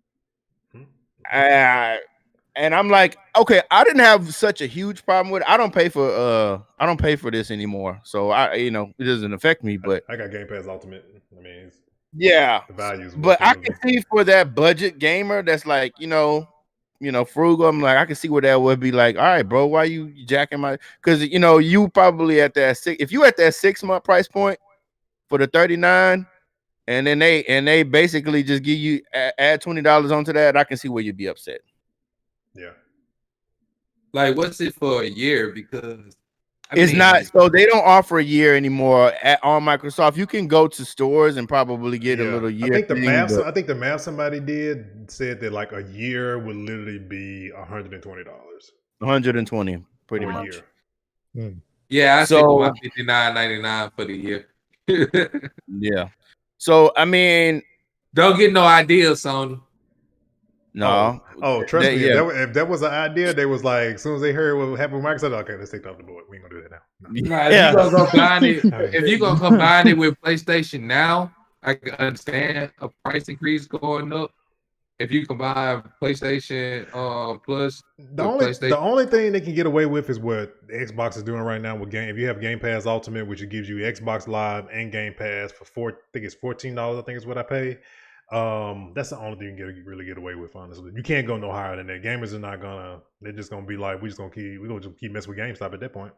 And I'm like, okay, I didn't have such a huge problem with it. I don't pay for this anymore. So it doesn't affect me. But I got Game Pass Ultimate. I mean, yeah, the value is but I can see for that budget gamer that's like, frugal. I'm like, I can see where that would be like, all right, bro, why you jacking my? Because you probably at that if you at that 6-month price point for the 39, and then they basically just give you add $20 onto that, I can see where you'd be upset. Yeah. Like, what's it for a year? Because it's not, so they don't offer a year anymore on Microsoft. You can go to stores and probably get a little year. I think the math somebody did said that like a year would literally be $120. 120, pretty much. Year. Yeah, I stick with my $59.99 for the year. Yeah. So I mean, don't get no idea, Sony. No. Trust me. If that was an idea, they was like, as soon as they heard what happened with Microsoft, okay, let's take that off the board. We ain't gonna do that now. If you're gonna combine it with PlayStation Now, I can understand a price increase going up. If you combine PlayStation Plus, the only thing they can get away with is what Xbox is doing right now with Game. If you have Game Pass Ultimate, which gives you Xbox Live and Game Pass for I think it's $14. I think is what I pay. That's the only thing you can really get away with. Honestly, you can't go no higher than that. Gamers are not gonna. They're just gonna be like, we're gonna keep messing with GameStop at that point.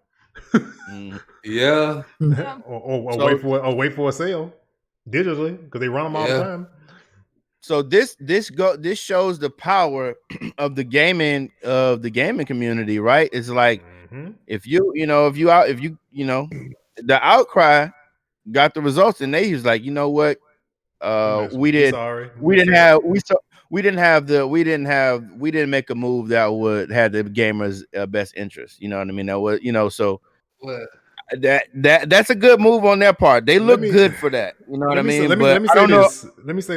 Yeah. or wait for a sale digitally because they run them all the time. So this shows the power of the gaming community, right? It's like if the outcry got the results, and they was like, you know what, we didn't make a move that would have the gamers' best interest. You know what I mean? That was so. That's a good move on their part. They look good for that. You know what I mean? Let me say this.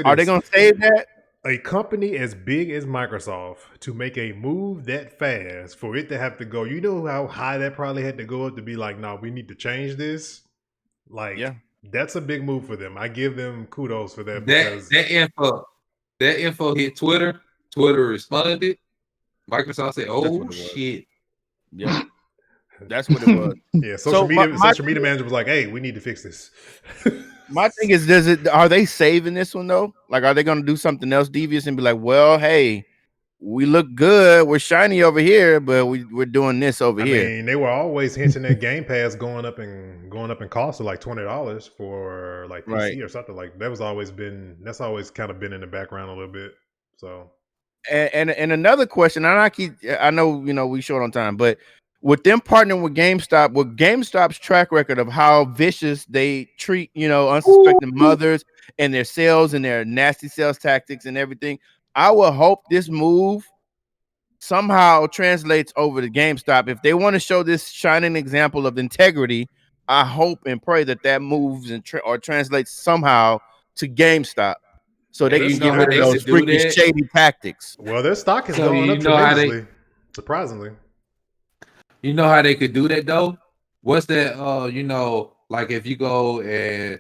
Are they going to save that? A company as big as Microsoft to make a move that fast, for it to have to go, you know how high that probably had to go up to be like, no, we need to change this. Like, that's a big move for them. I give them kudos for that. That info hit Twitter. Twitter responded. Microsoft said, "Oh shit." Yeah. That's what it was. Yeah, social media manager was like, "Hey, we need to fix this." My thing is, are they saving this one though? Like, are they going to do something else devious and be like, "Well, hey, we look good, we're shiny over here, but we're doing this over here." I mean, they were always hinting at Game Pass going up in cost to like $20 for like PC or something like that. That's always kind of been in the background a little bit. So, and another question, and I know we short on time, but with them partnering with GameStop, with GameStop's track record of how vicious they treat, unsuspecting mothers and their sales and their nasty sales tactics and everything, I would hope this move somehow translates over to GameStop. If they want to show this shining example of integrity, I hope and pray that moves or translates somehow to GameStop, so they can get rid of those freaking shady tactics. Well, their stock has gone up tremendously, surprisingly. You know how they could do that though? What's that? Like if you go and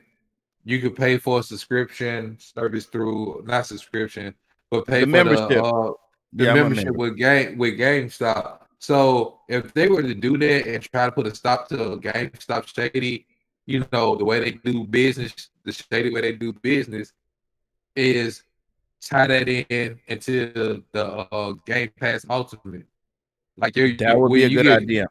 you could pay for a subscription service through not subscription, but pay for the membership with GameStop. So if they were to do that and try to put a stop to GameStop shady, the way they do business, the shady way they do business is tie that into the Game Pass Ultimate. Like that would be a good idea.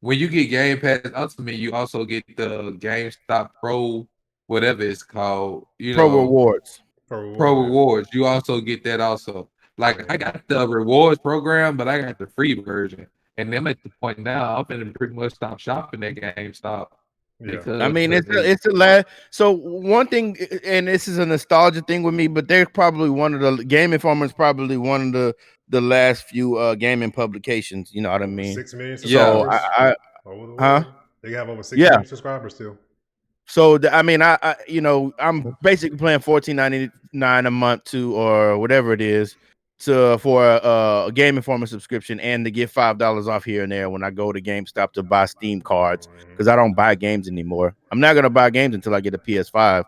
When you get Game Pass Ultimate, you also get the GameStop Pro, whatever it's called. Pro Rewards. Pro Rewards. You also get that also. Like I got the rewards program, but I got the free version. And I'm at the point now, I'm gonna pretty much stop shopping at GameStop. I mean, it's a last. So one thing, and this is a nostalgia thing with me, but they're probably one of the Game Informer's probably one of the last few gaming publications. You know what I mean? 6 million subscribers. So they have over 6 million subscribers still. So I'm basically paying $14.99 a month or whatever it is for a Game Informer subscription, and to get $5 off here and there when I go to GameStop to buy Steam cards, because I don't buy games anymore. I'm not gonna buy games until I get a PS5.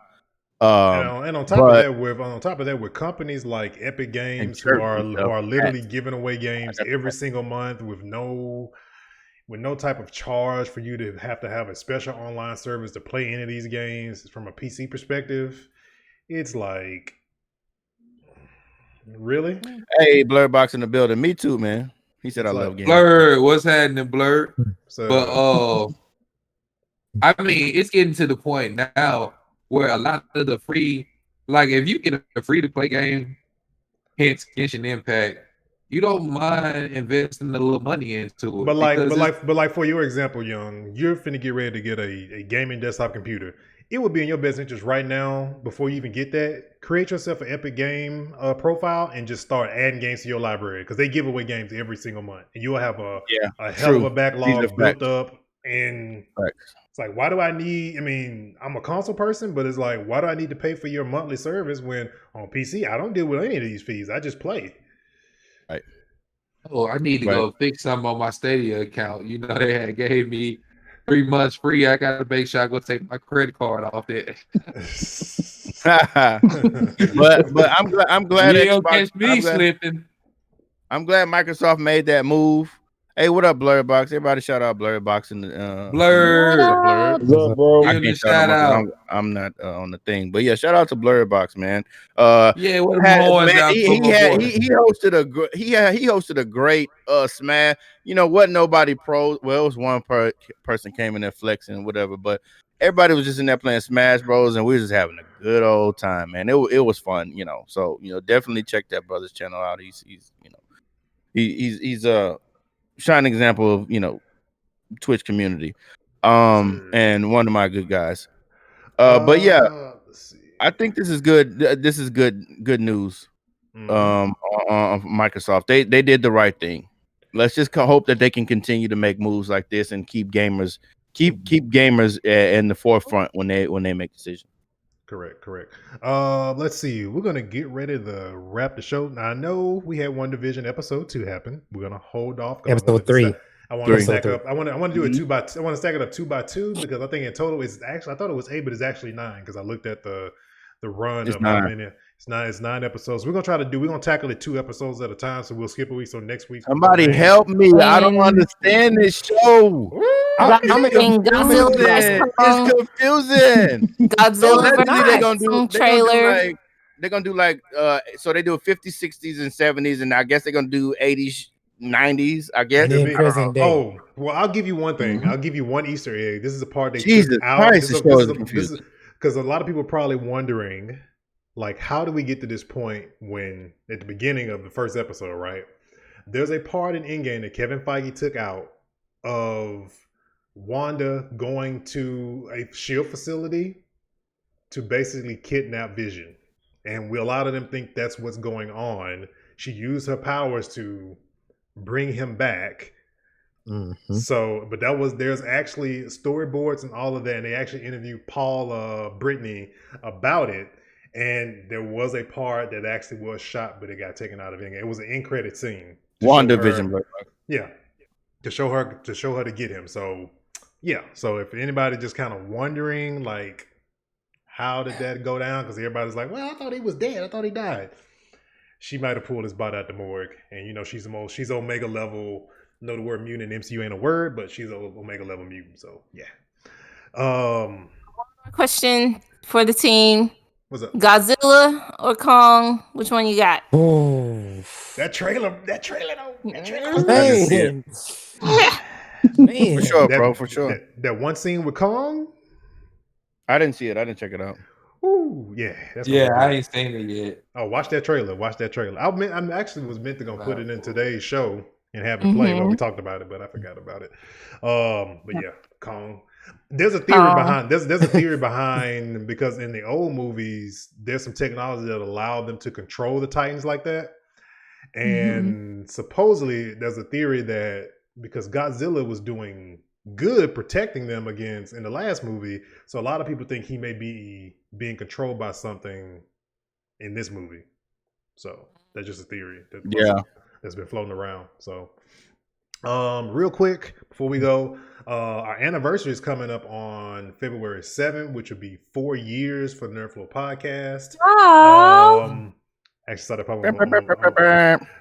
And on top of that, with companies like Epic Games who are literally giving away games every single month with no type of charge for you to have a special online service to play any of these games from a PC perspective, it's like, really? Hey, Blur Box in the building. Me too, man. He said I love games. Blur, what's happening, Blur? But I mean, it's getting to the point now where a lot of the free, like if you get a free to play game, hence Genshin Impact, you don't mind investing a little money into it. But like for your example, Young, you're finna get ready to get a gaming desktop computer. It would be in your best interest right now, before you even get that, create yourself an Epic Game profile and just start adding games to your library, because they give away games every single month, and you'll have a hell of a backlog built up. And it's like, why do I need? I mean, I'm a console person, but it's like, why do I need to pay for your monthly service when on PC I don't deal with any of these fees? I just play. Right. Oh, I need to go fix something on my Stadia account. You know, they had gave me 3 months free. I got to make sure I go take my credit card off it. but I'm glad you don't catch me slipping. I'm glad Microsoft made that move. Hey, what up, Blur Box? Everybody shout out Blur Box and Blur. What's up, bro? I can't shout out. I'm not on the thing, but yeah, shout out to Blur Box, man. What he hosted a great Smash. You know what? Nobody pro. Well, it was one person came in there flexing, whatever, but everybody was just in there playing Smash Bros. And we were just having a good old time, man. It was fun, you know. So definitely check that brother's channel out. He's a shining example of Twitch community, and one of my good guys. But yeah, I think this is good. This is good news. On Microsoft, they did the right thing. Let's just hope that they can continue to make moves like this and keep gamers in the forefront when they make decisions. Correct. Let's see. We're gonna get ready to wrap the show. Now, I know we had WandaVision episode 2 happen. We're gonna hold off. Episode 3. I want to stack up. I want to do it 2 by. I want to stack it up 2 by 2 because I think in total it's actually. I thought it was 8, but it's actually 9 because I looked at the run of how many. It's 9 episodes. We're gonna tackle it 2 episodes at a time. So we'll skip a week. So next week, somebody help me! I don't understand this show. I'm Godzilla. It's confusing. Godzilla they're gonna do trailer. They're gonna do like so they do 50s, 60s, and 70s, and I guess they're gonna do 80s, 90s. I guess. Oh, well, I'll give you one thing. Mm-hmm. I'll give you one Easter egg. This is a part they Jesus took out. Christ, this is because a lot of people are probably wondering, like, how do we get to this point when at the beginning of the first episode, right? There's a part in Endgame that Kevin Feige took out of Wanda going to a SHIELD facility to basically kidnap Vision. And a lot of them think that's what's going on. She used her powers to bring him back. Mm-hmm. So, but there's actually storyboards and all of that. And they actually interviewed Paul Brittany about it. And there was a part that actually was shot, but it got taken out of it. It was an end credit scene. WandaVision. Yeah. To show her to get him. So, yeah. So if anybody just kind of wondering, like, how did that go down? Because everybody's like, well, I thought he was dead. I thought he died. She might have pulled his body out the morgue. And, she's Omega level. I know the word mutant in MCU ain't a word, but she's an Omega level mutant. So, yeah. Question for the team. What's up? Godzilla or Kong? Which one you got? Oh, that trailer though. Man. Man. For sure, bro. For sure. That one scene with Kong? I didn't see it. I didn't check it out. Ooh, yeah. I ain't seen it yet. Oh, watch that trailer. I actually was meant to go put it in today's show and have it play when we talked about it, but I forgot about it. But yeah, Kong. There's a theory behind there's a theory behind because in the old movies there's some technology that allowed them to control the Titans like that. And supposedly there's a theory that because Godzilla was doing good protecting them against in the last movie, so a lot of people think he may be being controlled by something in this movie. So that's just a theory that's been floating around. So real quick before we go, Our anniversary is coming up on February 7th, which will be 4 years for the NerdFlow Podcast. Actually, started probably.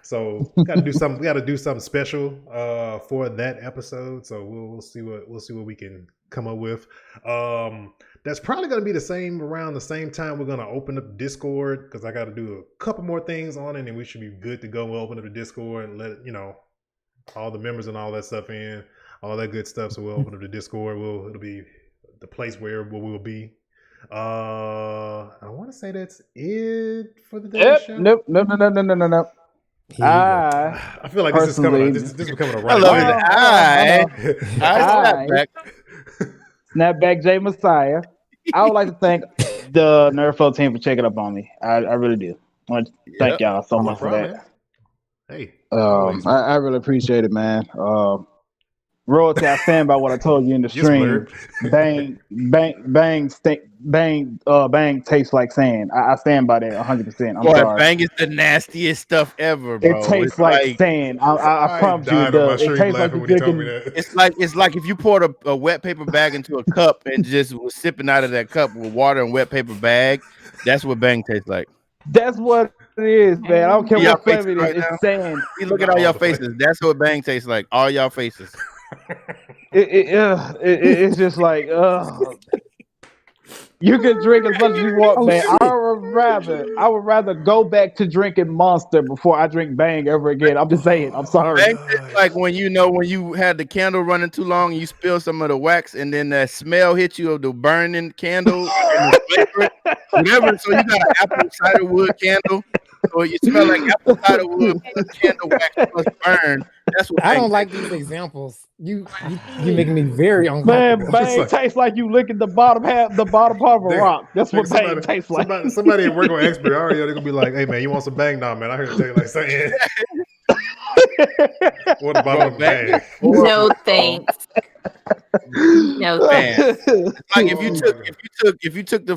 So got to do something. We got to do something special for that episode. So we'll see what we can come up with. That's probably going to be around the same time we're going to open up Discord, because I got to do a couple more things on it, and we should be good to go. We'll open up the Discord and let all the members and all that stuff in, all that good stuff. So we'll open up the Discord. It'll be the place where we'll be. I want to say that's it for the day show. No. I feel like this is becoming a I love it. I Snapback J Messiah. I would like to thank the NerdFlow team for checking up on me. I really do. I want to thank y'all so much for that. Man. Hey, I really appreciate it, man. Royalty, I stand by what I told you in the stream. Bang tastes like sand. I stand by that 100%. I'm sorry. Bang is the nastiest stuff ever, bro. It tastes like sand. I promise you it does. It tastes like you're drinking. It's like if you poured a wet paper bag into a cup and just was sipping out of that cup with water and wet paper bag. That's what Bang tastes like. That's what it is, man. I don't care what flavor it is. Right, it's sand. You look at all y'all faces. That's what Bang tastes like. All y'all faces. It's just like you can drink as much as you want, man. Shit. I would rather go back to drinking Monster before I drink Bang ever again. I'm just saying. I'm sorry. Bang is like when you had the candle running too long and you spill some of the wax, and then that smell hit you of the burning candle and the flavor, whatever. So you got an apple cider wood candle. So you smell like apple cider wood plus candle wax plus burn. That's what I don't like these examples. You making me very uncomfortable. Man, Bang tastes like you licking the bottom part of a rock. That's what Bang tastes like. Somebody at work on Expert already, they're gonna be like, "Hey man, you want some Bang? Nah, man, I heard it taste like saying." What about Bang? No thanks. No thanks. Like if you took the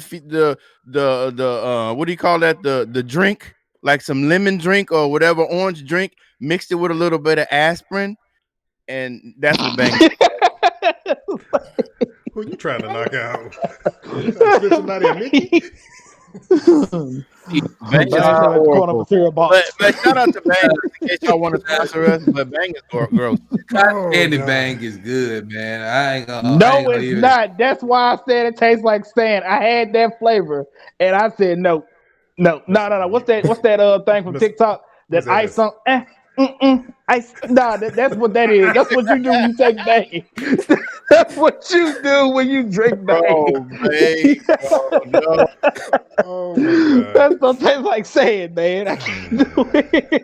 what do you call that? The drink, like some lemon drink or whatever orange drink, mixed it with a little bit of aspirin, and that's what Bang is. Who you trying to knock out? Spit somebody a Mickey? Bang is horrible. But shout out to Bang in case y'all want to sponsor us. But Bang is gross. Bang is good, man. I ain't gonna. No, it's not. That's why I said it tastes like sand. I had that flavor, and I said no. What's that thing from TikTok? That ice on ice. Nah, that's what that is. That's what you do when you take Bang. That's what you do when you drink Bang. Oh, man. No. Oh my God. That's what tastes like sand, man. I can't do it.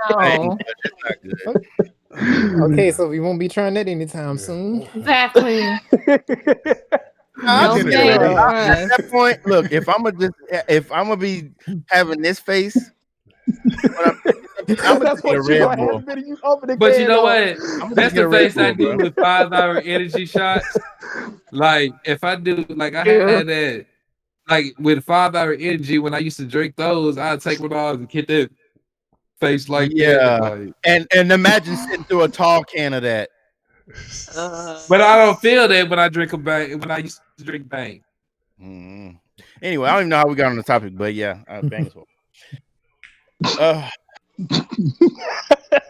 No. Okay, so we won't be trying that anytime soon. Exactly. At that point, look, if I'm gonna be having this face, I'm that's what Red Bull. But you know what? That's the face I do with 5 hour energy shots. Like if I do, like I had that, like with 5 hour energy when I used to drink those, I'd take one off and get that face like that. Like, and imagine sitting through a tall can of that. But I don't feel that when I drink a Bang. When I used to drink Bang. Mm-hmm. Anyway, I don't even know how we got on the topic, but yeah, Bang is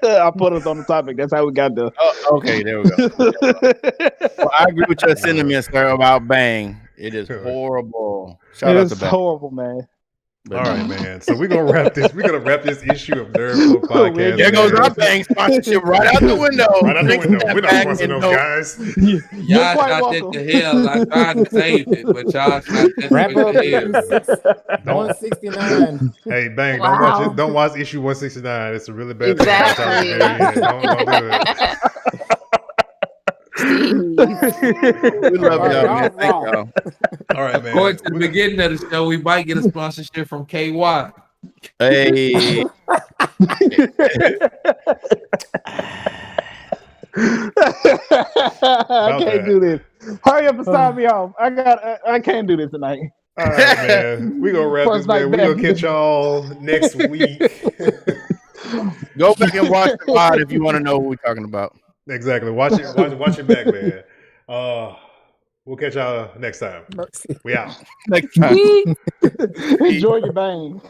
I put us on the topic. That's how we got there. Okay, there we go. Well, I agree with your sentiments, sir, about Bang. It is horrible. Shout out to Bang. Horrible, man. All right, man. So we're gonna wrap this. We're gonna wrap this issue of NerdFlow Podcast. There goes our Bang sponsorship right out the window. Right out the window. We're not sponsoring those guys. Y'all shot that to hell. I tried to save it, but y'all shot that Wrap up to hell. 169. Hey, Bang! Wow. Don't watch issue 169. It's a really bad Exactly. thing. Don't do it. We love y'all, man. Thank y'all. All right, man. Going to the beginning of the show, we might get a sponsorship from KY. Hey. I can't do this. Hurry up and sign me off. I can't do this tonight. All right, man. We're gonna wrap this, man. We're gonna catch y'all next week. Go back and watch the pod if you want to know what we're talking about. Exactly. Watch it back, man. We'll catch y'all next time. We out. Next time. Enjoy your bang.